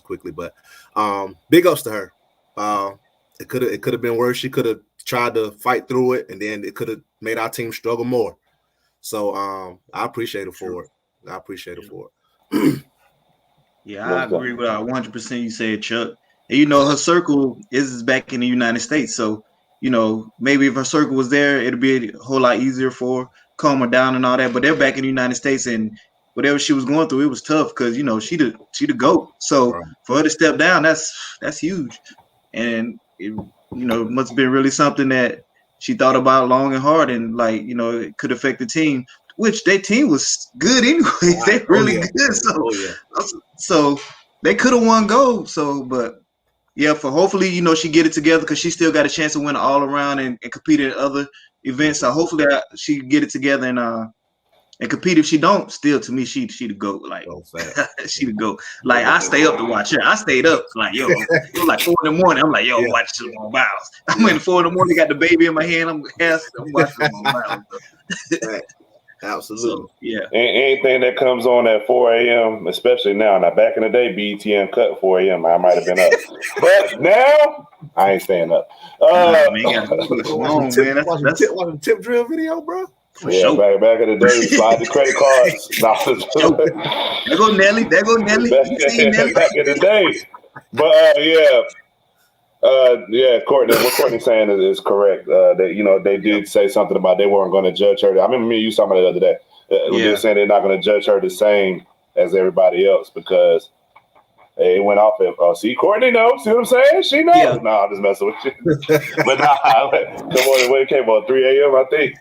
quickly. But big ups to her. It could have been worse. She could have tried to fight through it, and then it could have made our team struggle more. So I appreciate her for it. I appreciate it for it. Yeah, I agree with 100%. You said, Chuck. And, her circle is back in the United States, so maybe if her circle was there, it'd be a whole lot easier for her, calm her down and all that. But they're back in the United States, and whatever she was going through, it was tough because she the GOAT. So for her to step down, that's huge, and it must have been really something that she thought about long and hard, and it could affect the team. Which their team was good anyways. They really good. So they could have won gold. So, but yeah, for hopefully, she get it together because she still got a chance to win all around and compete in other events. So hopefully she get it together and compete. If she don't, still to me, she the GOAT. Like she the GOAT. Like I stay up to watch her. I stayed up like it was like 4 a.m. I'm like, watch Simone Biles. I'm in 4 a.m. got the baby in my hand. I'm watching Simone Biles. Absolutely. So, yeah. Anything that comes on at 4 a.m., especially now. Now, back in the day, BET cut 4 a.m. I might have been up. But now, I ain't staying up. Watching tip drill video, bro. Yeah, back in the day, slide the credit cards. There go Nelly. Back in the day. But, Courtney, what Courtney's saying is correct. They did say something about they weren't going to judge her. I remember me and you talking about it the other day. They're saying they're not going to judge her the same as everybody else because it went off. See, Courtney knows. See what I'm saying? She knows. Yeah. No, I'm just messing with you. But come on, when it came on 3 a.m., I think.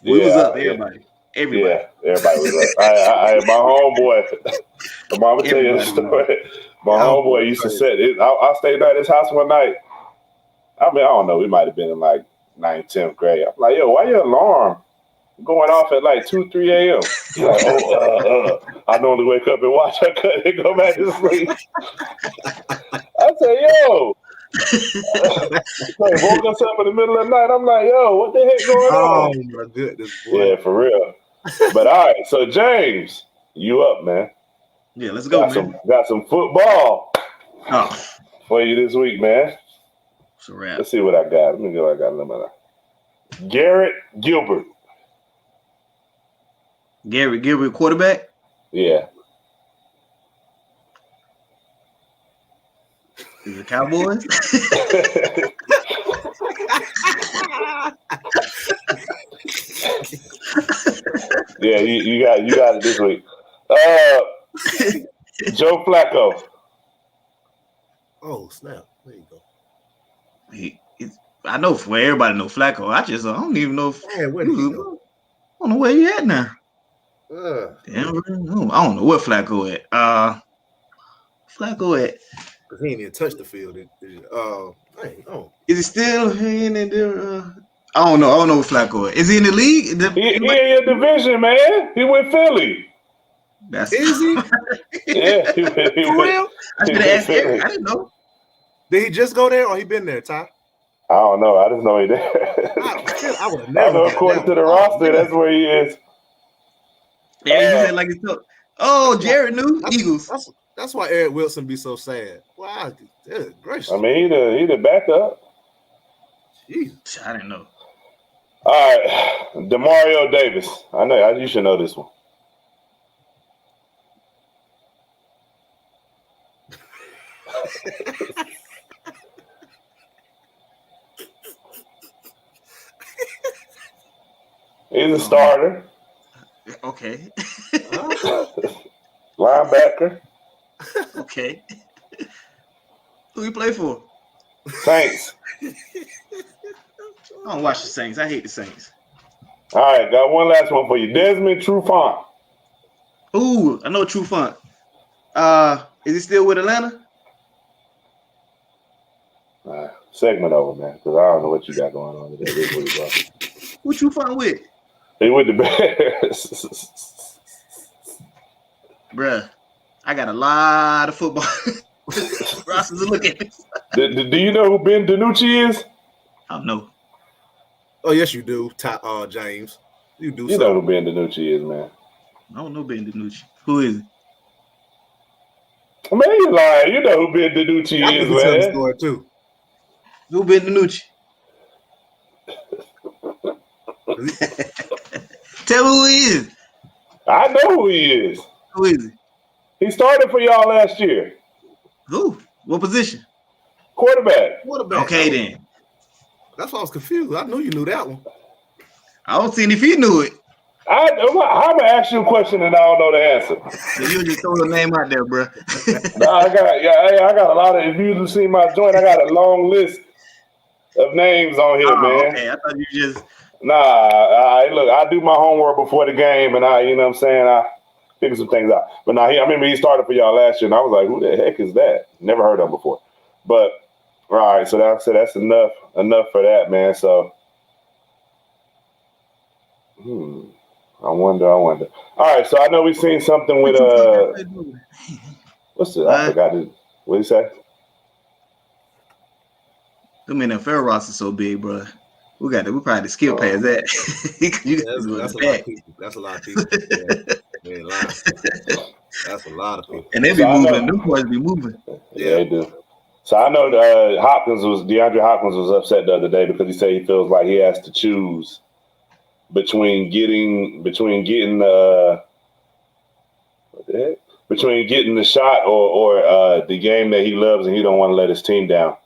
We was up, everybody. Yeah, everybody was up. I my homeboy. I'm gonna tell you the story. My homeboy used to set it. I stayed at his house one night. I mean, I don't know. We might have been in like 9th, 10th grade. I'm like, yo, why your alarm going off at like 2, 3 a.m.? He's like, I normally wake up and watch. I couldn't go back to sleep. I said, yo. Like, woke us up in the middle of the night. I'm like, yo, what the heck going on? Oh my goodness, boy. Yeah, for real. But all right, so James, you up, man? Yeah, let's go, man. Got some football for you this week, man. It's a wrap. Let's see what I got. Let me go. I got Garrett Gilbert. Garrett Gilbert, quarterback? Yeah. Is it Cowboys? Yeah, you got it this week. Joe Flacco. Oh snap! There you go. I know where everybody know Flacco. I don't even know. Where did he go? I don't know where he at now. Damn, I don't know where Flacco at. Flacco at? Because he ain't even touched the field. Is he still in there? I don't know. I don't know where Flacco at. Is he in the league? He in your division, man. He went Philly. Is he? Yeah, he for real? I should have asked Eric. I didn't know. Did he just go there or he been there, Ty? I don't know. I just know he there. I would have never. I know according to the roster, that's where he is. Yeah, you said like it's tough. Oh, Jared knew Eagles. That's why Eric Wilson be so sad. Wow, gracious. I mean, he the backup. Jeez. I didn't know. All right, Demario Davis. I know you should know this one. He's a starter. Okay. Linebacker. Okay. Who you play for? Saints. I don't watch the Saints. I hate the Saints. All right, got one last one for you. Desmond Trufant. Ooh, I know Trufant. Is he still with Atlanta? Segment over, man, because I don't know what you got going on today. Who Trufant with? He with the Bears. Bruh, I got a lot of football rosters to look at. Do you know who Ben DiNucci is? I don't know. Oh, yes, you do, James. You do. You know who Ben DiNucci is, man. I don't know Ben DiNucci. Who is it? Man, you lying. You know who Ben DiNucci is, man. The story too. Who Ben DiNucci? Tell me who he is. I know who he is. Who is he? He started for y'all last year. Who? What position? Quarterback. Okay, then. That's why I was confused. I knew you knew that one. I don't see if he knew it. I'm gonna ask you a question and I don't know the answer. So you just throw the name out there, bro. I got a lot of. If you see my joint, I got a long list of names on here, man. Okay. I thought you just. Nah, look, I do my homework before the game, and you know what I'm saying, I figure some things out. But I remember he started for y'all last year, and I was like, who the heck is that? Never heard of him before. But all right, so that's enough for that, man. So, I wonder. All right, so I know we've seen something with what's it? I forgot it. What did he say? I mean, the NFL roster so big, bro. We probably skip past that. That's a lot of people. That's a lot of people. Yeah, that's a lot of people. And they be moving. Them boys be moving. Yeah, they do. So I know DeAndre Hopkins was upset the other day because he said he feels like he has to choose between getting the shot or the game that he loves and he don't want to let his team down.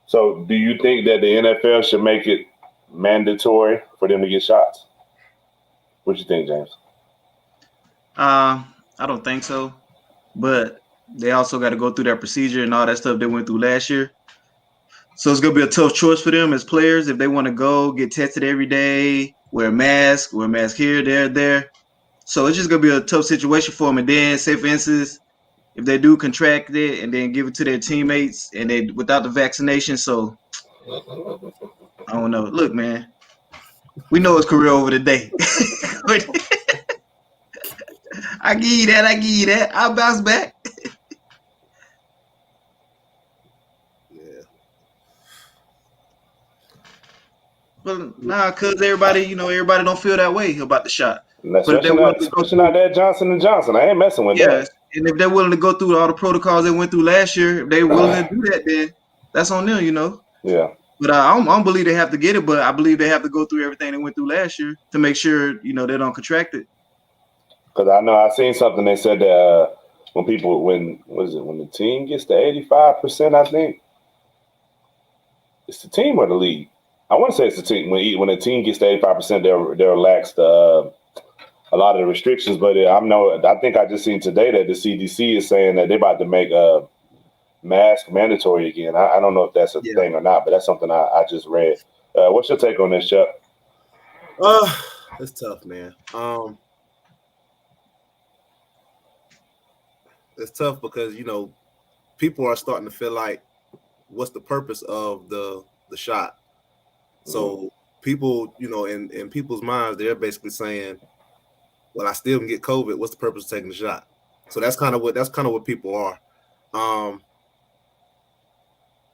So do you think that the NFL should make it mandatory for them to get shots? What you think, James? I don't think so, but they also got to go through that procedure and all that stuff they went through last year. So it's gonna be a tough choice for them as players if they want to go get tested every day, wear a mask here, there. So it's just gonna be a tough situation for them. And then, say for instance, if they do contract it and then give it to their teammates and they without the vaccination, so I don't know. Look, man, we know his career over the day. I give you that. I'll bounce back. Yeah. But nah, cause everybody don't feel that way about the shot. Especially not that Johnson & Johnson. I ain't messing with that. And if they're willing to go through all the protocols they went through last year, if they're willing to do that, then that's on them, Yeah. But I don't believe they have to get it, but I believe they have to go through everything they went through last year to make sure, they don't contract it. Because I know I seen something they said that when the team gets to 85%, I think it's the team or the league. I want to say it's the team. When the team gets to 85%, they'll relax a lot of the restrictions. But I think I just seen today that the CDC is saying that they're about to make mask mandatory again. I don't know if that's a thing or not, but that's something I just read. What's your take on this, Chuck? It's tough, man. It's tough because people are starting to feel like, what's the purpose of the shot? So people, in people's minds, they're basically saying, well, I still can get COVID. What's the purpose of taking the shot? So that's kind of what people are,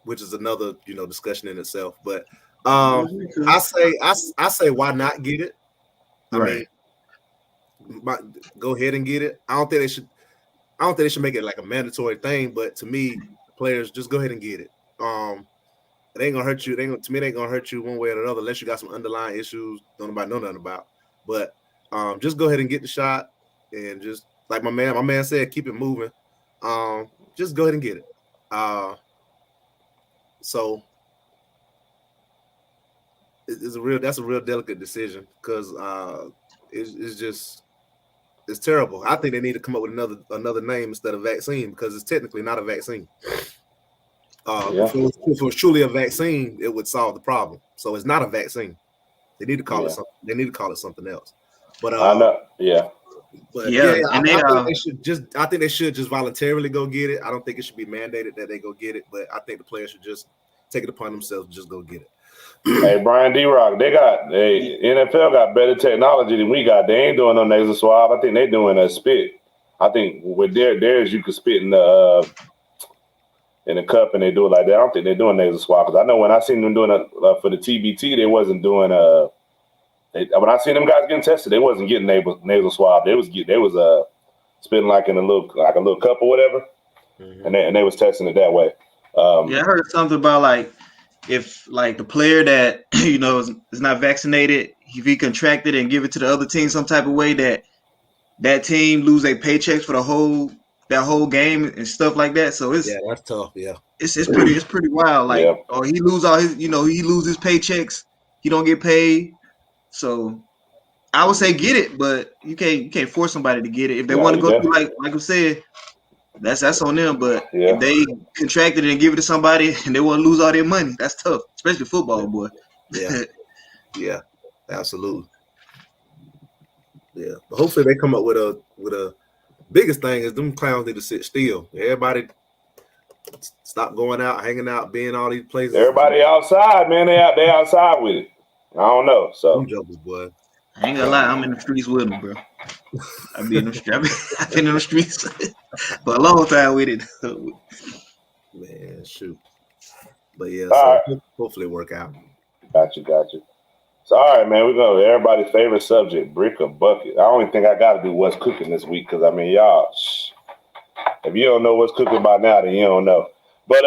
which is another discussion in itself. But I say why not get it? I mean, go ahead and get it. I don't think they should make it like a mandatory thing. But to me, players just go ahead and get it. It ain't gonna hurt you. To me, it ain't gonna hurt you one way or another unless you got some underlying issues don't nobody know nothing about. But just go ahead and get the shot, and just like my man said, keep it moving. Just go ahead and get it. So that's a real delicate decision because it's terrible. I think they need to come up with another name instead of vaccine because it's technically not a vaccine. If it was truly a vaccine, it would solve the problem. So it's not a vaccine. They need to call it something. They need to call it something else. But I know, But I think they should just voluntarily go get it. I don't think it should be mandated that they go get it, but I think the players should just take it upon themselves and just go get it. Hey, Brian D-Rock, NFL got better technology than we got. They ain't doing no nasal swab. I think they're doing a spit. I think with theirs you could spit in the cup and they do it like that. I don't think they're doing nasal swab because I know when I seen them doing it for the TBT, they wasn't doing when I seen them guys getting tested, they wasn't getting nasal swab. They was spitting like in a little cup or whatever, and they was testing it that way. I heard something about if the player that is not vaccinated, if he contracted and give it to the other team some type of way that that team lose their paychecks for that whole game and stuff like that. So Yeah, that's tough. Yeah, it's pretty wild. Like, or he lose all his, he loses paychecks. He don't get paid. So I would say get it, but you can't force somebody to get it. If they want to go through, like I said, that's on them. But if they contract it and give it to somebody and they want to lose all their money, that's tough, especially football, boy. Yeah, yeah, absolutely. Yeah, but hopefully they come up with a biggest thing is them clowns need to sit still. Everybody stop going out, hanging out, being all these places. Everybody outside, man. They outside with it. I don't know. So them jokers, boy. I ain't gonna lie, I'm in the streets with them, bro. I've been in the streets for a long time with it. Man, shoot. But yeah, so hopefully work out. Got you. So all right, man, we're going to everybody's favorite subject, brick or bucket. I don't even think I got to do what's cooking this week because, I mean, y'all, if you don't know what's cooking by now, then you don't know. But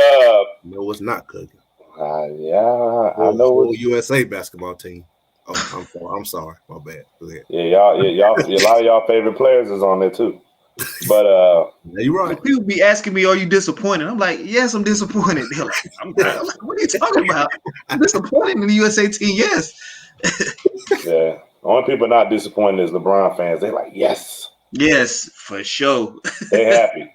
know what's not cooking. Yeah, I know. Whole USA basketball team. Oh, I'm sorry. My bad. Go ahead. Yeah, y'all, a lot of y'all favorite players is on there too. But yeah, you're right. People be asking me, "Are you disappointed?" I'm like, "Yes, I'm disappointed." They're like, I'm like, "What are you talking about?" I'm disappointed in the USA team. Yes. Yeah, the only people not disappointed is LeBron fans. They're like, "Yes, for sure." They happy.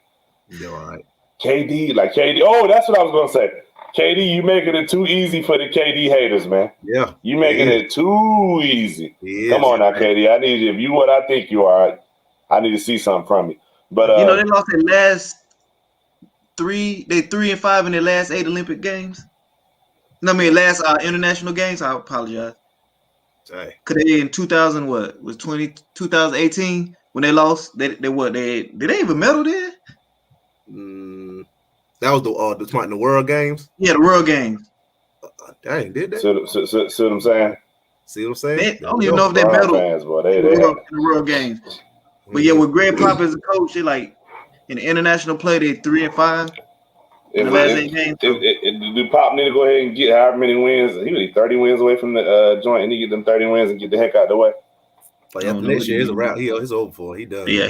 You're all right. KD. Oh, that's what I was gonna say. KD, you making it too easy for the KD haters, man. Yeah. You making it too easy. Come on now, KD. I need you. If you what I think you are, I need to see something from you. But they lost their last 3. They 3-5 in their last 8 Olympic games. No, I mean last international games. I apologize. Cause they in 2018 when they lost. They did they even medal there? That was the World Games. Yeah, the World Games. Dang, did they? See what I'm saying? See what I'm saying? I don't even know if they medal in the World Games. But yeah, with Greg Pop as a coach, they like in the international play, they 3-5 in the last 8 games. Do Pop need to go ahead and get however many wins? He would be 30 wins away from the joint, and he get them 30 wins and get the heck out of the way. Like after next year, it's a wrap. He's over for. He done. Yeah,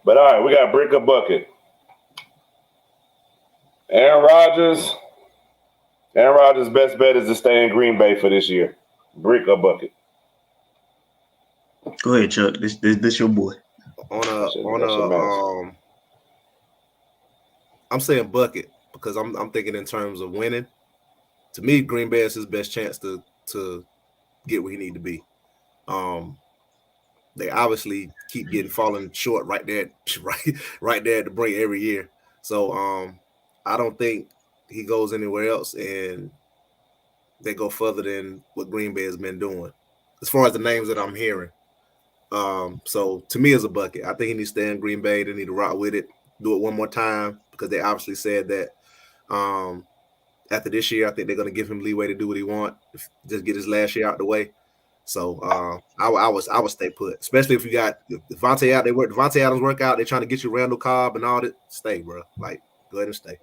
But all right, we got brick or bucket. Aaron Rodgers' best bet is to stay in Green Bay for this year. Brick or bucket? Go ahead, Chuck. This your boy. I'm saying bucket because I'm thinking in terms of winning. To me, Green Bay is his best chance to get where he need to be. They obviously keep falling short right there at the break every year. So I don't think he goes anywhere else and they go further than what Green Bay has been doing, as far as the names that I'm hearing. So to me, it's a bucket. I think he needs to stay in Green Bay. They need to rock with it, do it one more time because they obviously said that after this year, I think they're going to give him leeway to do what he wants, just get his last year out the way. So I would stay put, especially if you got Devontae out. Devontae Adams work out. They're trying to get you Randall Cobb and all that. Stay, bro. Like, go ahead and stay.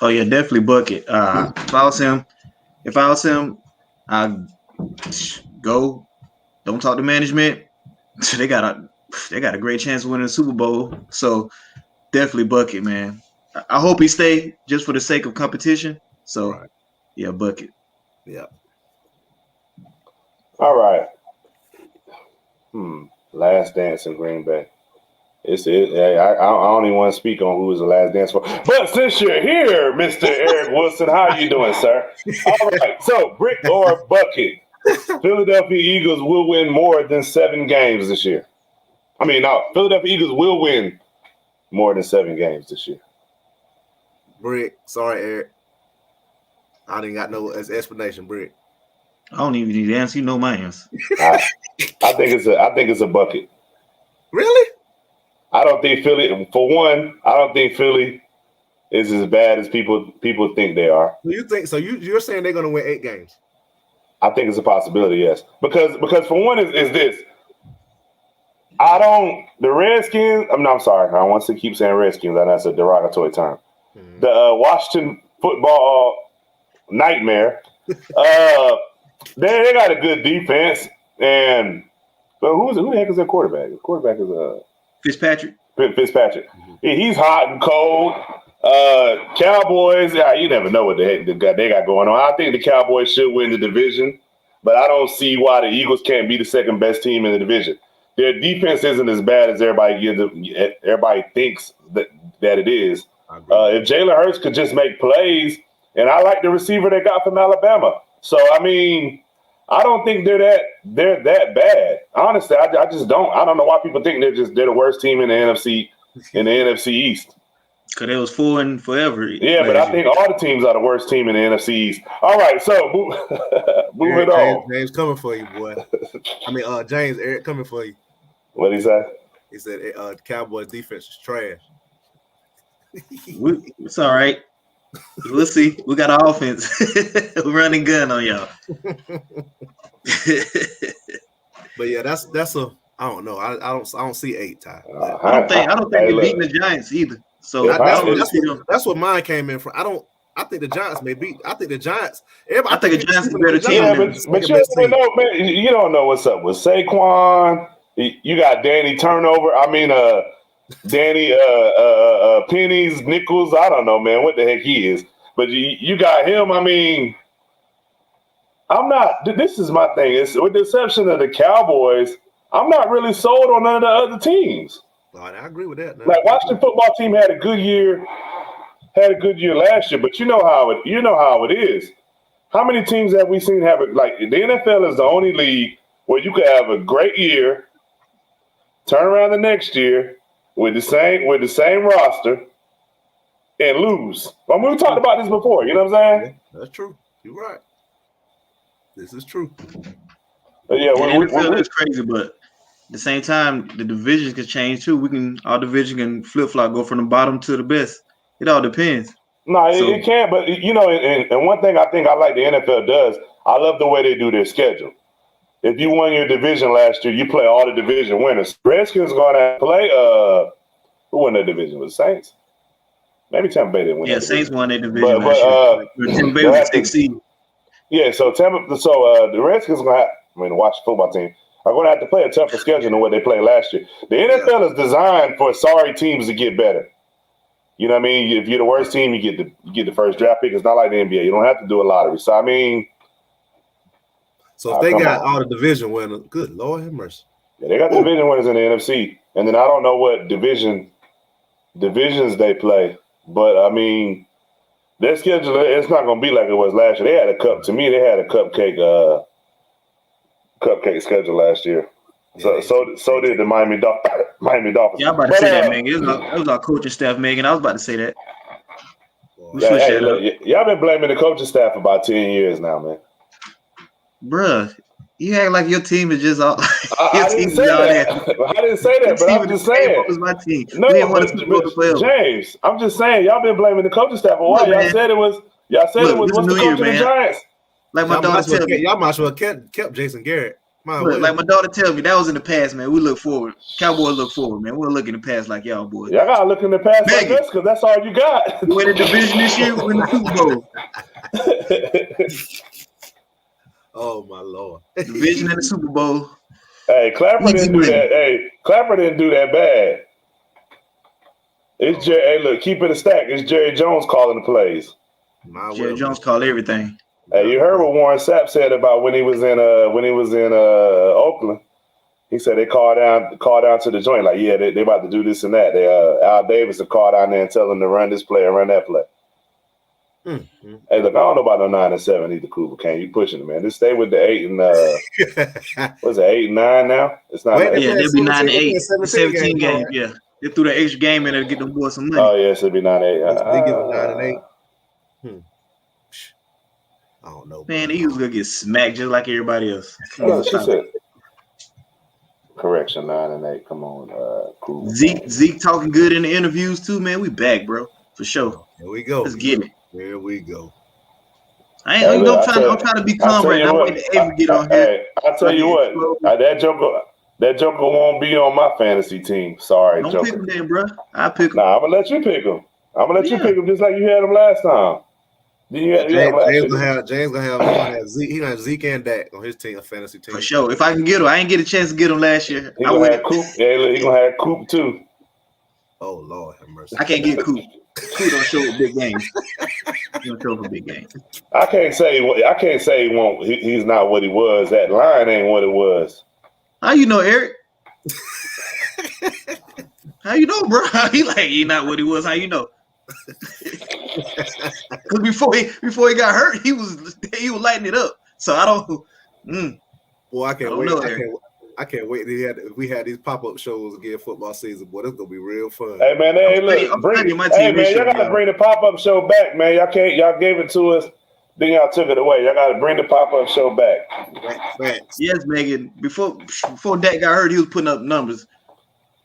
Oh yeah, definitely bucket. If I was him, I'd go. Don't talk to management. They got a great chance of winning the Super Bowl. So definitely bucket, man. I hope he stay just for the sake of competition. So yeah, bucket. Yeah. All right. Last dance in Green Bay. I don't even want to speak on who was the last dance for. But since you're here, Mr. Eric Wilson, how you doing, sir? All right. So, brick or bucket? Philadelphia Eagles will win more than 7 games this year. I mean, no, Philadelphia Eagles will win more than 7 games this year. Brick. Sorry, Eric. I didn't got no explanation, Brick. I don't even need the answer. You know my answer. I think it's a bucket. Really? I don't think Philly. For one, I don't think Philly is as bad as people think they are. You think so? You're saying they're going to win 8 games? I think it's a possibility, yes. Because for one is this. The Redskins. I'm sorry. I want to keep saying Redskins. I know that's a derogatory term. Mm-hmm. The Washington football nightmare. They got a good defense, and But who the heck is their quarterback? The quarterback is Fitzpatrick. Fitzpatrick. He's hot and cold. Cowboys, you never know what the heck they got going on. I think the Cowboys should win the division, but I don't see why the Eagles can't be the second best team in the division. Their defense isn't as bad as everybody thinks that it is. If Jalen Hurts could just make plays, and I like the receiver they got from Alabama. So I mean, I don't think they're that bad. Honestly, I just don't. I don't know why people think they're the worst team in the NFC East. Because it was 4 forever. Yeah, but I think all the teams are the worst team in the NFC East. All right, so moving on. James coming for you, boy. I mean, James, Eric coming for you. What did he say? He said the Cowboys defense is trash. It's all right. We'll see. We got an offense. We're running gun on y'all. But yeah, that's a I don't know. I don't see 8 Ty. I don't think they're beating the Giants either. So that's what mine came in from. I think the Giants may beat. I think the Giants. I think the Giants is a better team. Yeah, but you don't know, man. You don't know what's up with Saquon. You got Danny Turnover. I mean, Danny pennies, nickels. I don't know, man, what the heck he is. But you got him. I mean, I'm not. This is my thing. It's with the exception of the Cowboys. I'm not really sold on none of the other teams. I agree with that. Like Washington football team had a good year last year, but you know how it is. How many teams have we seen have it? Like the NFL is the only league where you could have a great year, turn around the next year with the same roster, and lose. I mean, we talked about this before. You know what I'm saying? Yeah, that's true. You're right. This is true. Yeah, it's crazy, but at the same time, the divisions can change too. Our division can flip flop, go from the bottom to the best. It all depends. No, it can, but you know, and one thing I think I like the NFL does, I love the way they do their schedule. If you won your division last year, you play all the division winners. Redskins going to play. Who won that division? Was Saints? Maybe Tampa Bay didn't win. Yeah, Saints won their division last year. Tampa Bay was 6 seed. Yeah, so the Redskins going to have. I mean, the Washington football team are going to have to play a tougher schedule than what they played last year. The NFL is designed for sorry teams to get better. You know what I mean? If you're the worst team, you get the first draft pick. It's not like the NBA. You don't have to do a lottery. So I mean, so if they got all the division winners, good Lord have mercy. Yeah, they got the division winners in the NFC, and then I don't know what divisions they play, but I mean, their schedule it's not going to be like it was last year. They had a cupcake schedule last year. So did the Miami Dolphins. Yeah, I'm about to say that, Megan. It was our coaching staff, Megan. I was about to say that. Y'all been blaming the coaching staff for about 10 years now, man. Bruh, you act like your team is just all. I didn't say that. I didn't say that, but I'm just saying. It was my team. No, but James, I'm just saying y'all been blaming the coaching staff for a while. Y'all said it was what's the coach of the Giants? Like my daughter tells me, y'all might as well kept Jason Garrett. Like my daughter tells me, that was in the past, man. We look forward. Cowboys look forward, man. We'll look in the past like y'all boys. Y'all gotta look in the past like this because that's all you got. We win the division this year. We win the Super Bowl. Oh my Lord! Division in the Super Bowl. Hey, Clapper didn't do that. Hey, Clapper didn't do that bad. It's Jerry. Hey, look, keep it a stack. It's Jerry Jones calling the plays. Jerry Jones called everything. Hey, you heard what Warren Sapp said about when he was in Oakland. He said they call down to the joint like, yeah, they about to do this and that. Al Davis will call down there and tell them to run this play and run that play. Mm-hmm. Hey, look, I don't know about no 9-7 either, Cooper. Can you pushing it, man? Just stay with the 8 and what's it, 8 and 9 now? It's not. Yeah, they'll be 9-8. 17 games. Yeah, they threw the extra game in there to get them boys some money. Oh yes, it'll be 9-8. They give it 9-8. I don't know. Man, the Eagles gonna get smacked just like everybody else. She said. Correction, 9-8. Come on, cool. Zeke talking good in the interviews too, man. We back, bro, for sure. Here we go. Let's get it. Here we go. I'm trying to be calm right now. I'm waiting to Avery get on here. I'll tell you what, that Joker won't be on my fantasy team. Sorry, don't Joker. Pick him then, bro. I'll pick him. Nah, I'm gonna let you pick him. I'm gonna let you pick him just like you had him last time. You James gonna have Zeke and Dak on his team, a fantasy team. For sure. If I can get him, I ain't get a chance to get him last year. He gonna have Coop. Yeah, he gonna have Coop too. Oh Lord, have mercy. I can't get Coop. Coop don't show up big games. He don't show up a big game. I can't say he won't. He's not what he was. That line ain't what it was. How you know, Eric? How you know, bro? He not what he was. How you know? Because before he got hurt, he was lighting it up. So I don't. Well, I can't wait. I can't wait. We had these pop-up shows again, football season. Boy, that's gonna be real fun. Hey man, y'all gotta bring the pop-up show back, man. Y'all gave it to us, then y'all took it away. Y'all gotta bring the pop-up show back. Facts. Yes, Megan. Before Dak got hurt, he was putting up numbers.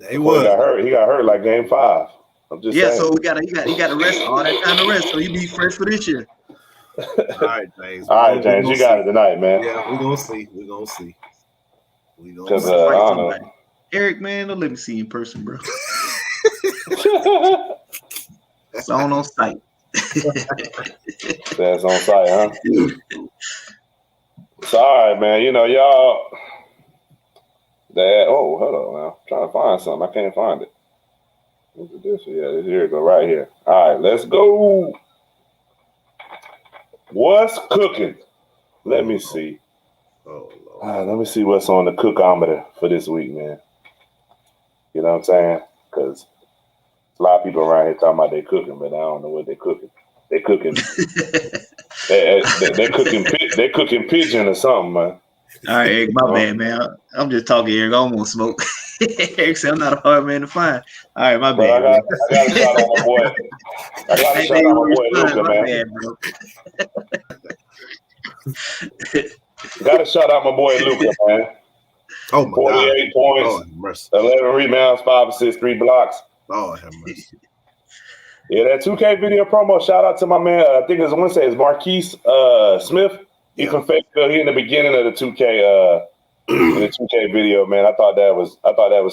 He got hurt like game 5. I'm just saying. So he got to rest all that kind of rest, so he be fresh for this year. All right, James. You got it tonight, man. Yeah, we're gonna see. Because I don't know. Eric, man, don't let me see you in person, bro. It's on site. That's on site, huh? It's all right, man. Y'all. Hold on now. I'm trying to find something. I can't find it. Look at this. Yeah, here it go right here. All right, let's go. What's cooking? Let me see. Oh, Lord. Let me see what's on the cookometer for this week, man. You know what I'm saying? Because a lot of people around here talking about they cooking, but I don't know what they're cooking. They cooking. They're cooking pigeon or something, man. All right, Eric, my bad, man. I'm just talking, Eric. I almost smoke. Eric said I'm not a hard man to find. All right, my bad. I got to shout out my boy. I got to shout out my boy Luca, man. Got to shout out my boy Luca, man. Oh my 48 points, 11 rebounds, 5 assists, 3 blocks. Oh, have mercy. Yeah, that 2K video promo. Shout out to my man. I think it's Marquise Smith. He's from Fayetteville. He in the beginning of the 2K the 2K video, man. I thought that was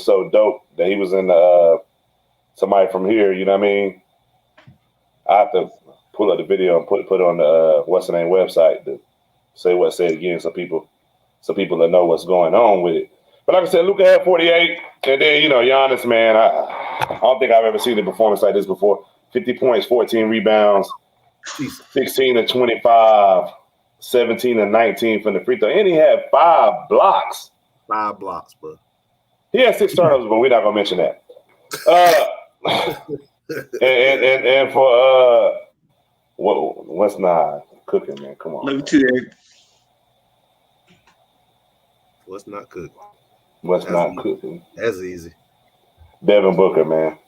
so dope that he was in somebody from here. You know what I mean? I have to pull up the video and put it on the what's the name website to say it again, so people that know what's going on with it. But like I said, Luka had 48, and then Giannis, man. I don't think I've ever seen a performance like this before. 50 points, 14 rebounds, 16 to 25. 17 and 19 from the free throw, and he had 5 blocks. 5 blocks, bro. He had 6 turnovers, but we're not gonna mention that. And for what's not cooking, man? Come on. Let me too, Eric. What's not cooking? Cooking? That's easy. Devin Booker, man.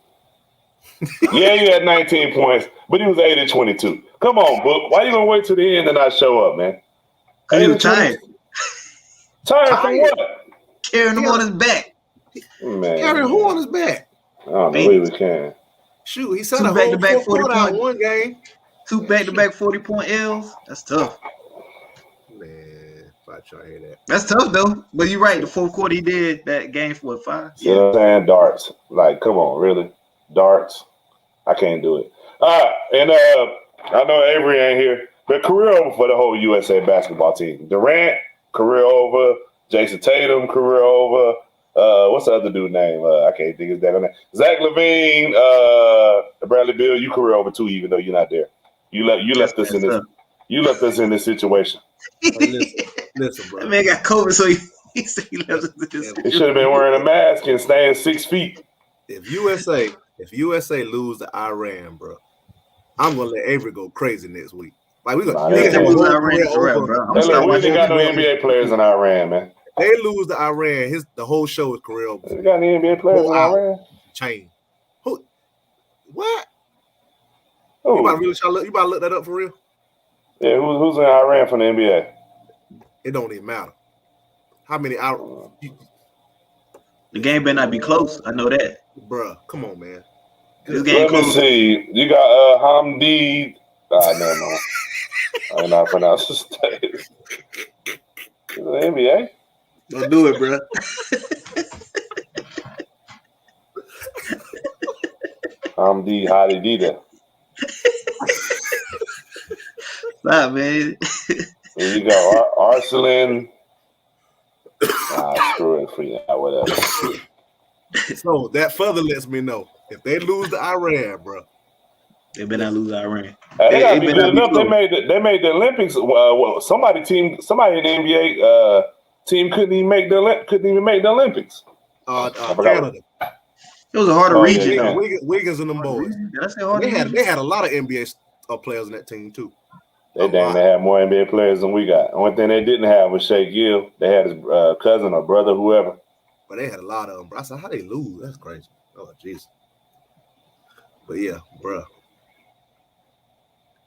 Yeah, he had 19 points, but he was 8 and 22. Come on, Book. Why you gonna wait till the end and not show up, man? Because he was tired. Tired from what? Carrying him on his back. Man. Carrying who on his back? I don't know who he can. Shoot, he said a back-to-back 40 point one game. 2 back-to-back 40-point L's. That's tough. Man, if I try to hear that. That's tough though. But you're right. The fourth quarter he did that game for 5. You know what I'm saying? Darts. Like, come on, really? Darts. I can't do it. All right, and I know Avery ain't here, but career over for the whole USA basketball team. Durant, career over. Jason Tatum, career over. What's the other dude's name? I can't think of his name. Zach LaVine, Bradley Beal, you career over too, even though you're not there. You left us in this. You left us in this situation. Listen, bro. That man got COVID, so he said he left us in this situation. He should have been wearing a mask and staying 6 feet. If USA lose to Iran, bro, I'm gonna let Avery go crazy next week. Like we gonna we ain't got no NBA players in Iran, man. They lose to Iran, the whole show is career over. You got any NBA players in Iran? Chain. Who? What? Who? You about to look that up for real? Yeah, who's in Iran from the NBA? It don't even matter. How many hours? The game better not be close. I know that. Bruh, come on, man. This game Let me see. You got Hamdi. No. I did not pronounce his name. Is it the NBA? Don't do it, bro. Hamdi Hadidida. Stop, man. There you go. Arsenal. Screw it for you. Whatever. So that further lets me know if they lose to Iran, bro. They better not lose Iran. They gotta be good enough. They made the Olympics. Somebody in the NBA team couldn't even make the Olympics. Canada. It was a harder region. Yeah. Wiggins and them boys. They had a lot of NBA players in that team too. They had more NBA players than we got. Only thing they didn't have was Shea Gill. They had his cousin or brother, whoever. But they had a lot of them, bro. I said, how they lose? That's crazy. Oh, jeez. But yeah, bro.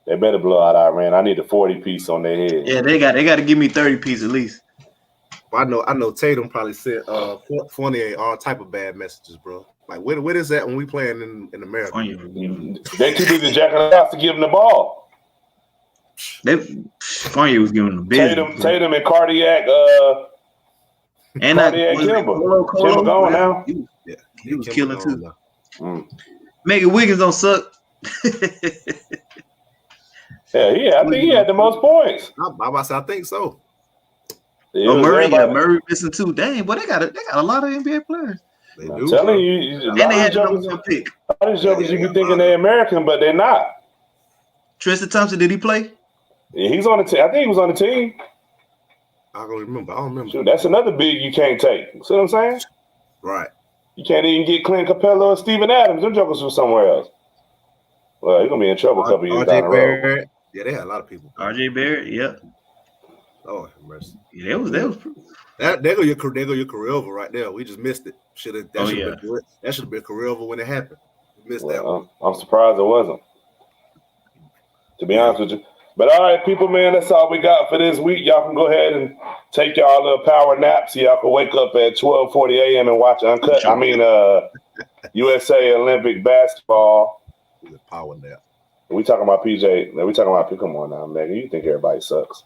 They better blow out Iran. I need a 40-piece on their head. Yeah, they got to give me 30 pieces at least. I know Tatum probably sent Fournier all type of bad messages, bro. Like, what is that when we playing in America? They too busy jacking the house to give him the ball. Fournier was giving them business. Tatum and Cardiac. And Cardiac Kimba. Kimba gone now. He was killing too. Megan Wiggins don't suck. Yeah, I think he had the most points. I think so. Murray missing too. Dang, but they got a lot of NBA players. I'm telling you, and they had the number one pick. A lot of jokers you be thinking they're American, but they're not. Tristan Thompson, did he play? Yeah, he's on the team. I think he was on the team. I don't remember. Shoot, that's another big you can't take. See what I'm saying? Right. You can't even get Clint Capella or Steven Adams. Them jokers from somewhere else. Well, you're gonna be in trouble a couple years down the road. Yeah, they had a lot of people. RJ Barrett, yep. Oh, mercy. Yeah, that was there go your career over right there. We just missed it. That should have been career over when it happened. We missed that one. I'm surprised it wasn't. To be honest with you. But all right, people, man, that's all we got for this week. Y'all can go ahead and take y'all little power naps. Y'all can wake up at 12:40 a.m. and watch USA Olympic basketball. Power nap. We talking about PJ. We talking about people. Come on now, man. You think everybody sucks?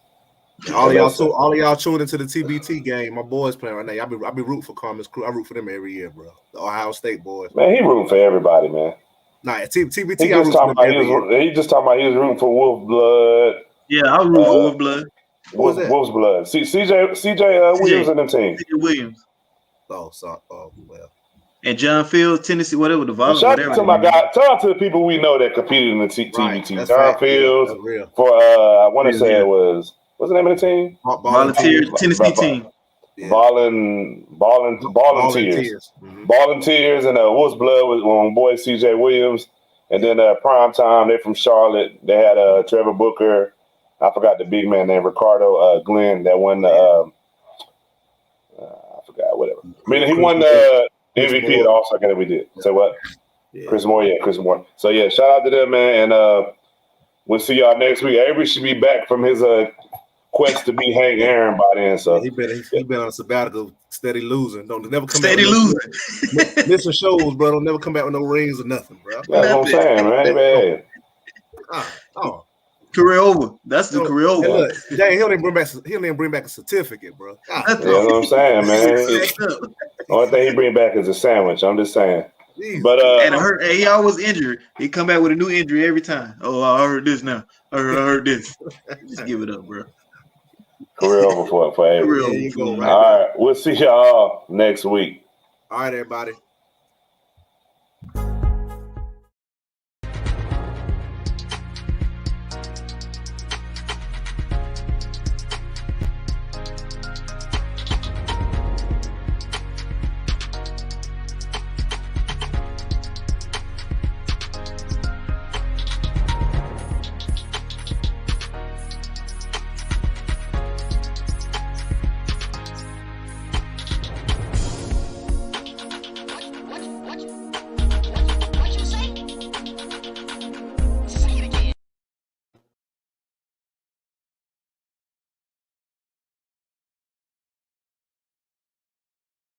All of y'all tuned into the TBT game. My boys playing right now. I be rooting for Carmen's crew. I root for them every year, bro. The Ohio State boys. Man, he rooting for everybody, man. Nah, TBT. He just talking about he was rooting for Wolf Blood. Yeah, I was rooting for Wolf Blood. Wolf's Blood. CJ Williams and them team. CJ Williams. Oh, sorry. Oh, well. And John Fields, Tennessee, whatever the volume. Shout out to my guy. Shout out to the people we know that competed in the TBT. John Fields for I want to say it was. What's the name of the team? Volunteers, Tennessee team. Volunteers. Volunteers and Wolf's Blood was on boy CJ Williams. And then Prime Time, they're from Charlotte. They had Trevor Booker. I forgot the big man named Ricardo Glenn that won the I forgot, whatever. I mean, he won the MVP at All Star that we did. Say what? Yeah. Chris Moore. So yeah, shout out to them, man. And we'll see y'all next week. Avery should be back from his quest to be Hank Aaron by then. So he been on a sabbatical, steady losing. Don't never come steady back. Losing. Missing shows, bro. Don't never come back with no rings or nothing, bro. That's what I'm saying, man. Oh. Career over. That's the career over. Look, Jay, he don't even bring back a certificate, bro. That's what I'm saying, man. Only thing he bring back is a sandwich. I'm just saying. Jesus. But and he always injured. He come back with a new injury every time. Oh, I heard this now. I heard this. Just give it up, bro. Career over for Avery. All right, we'll see y'all next week. All right, everybody.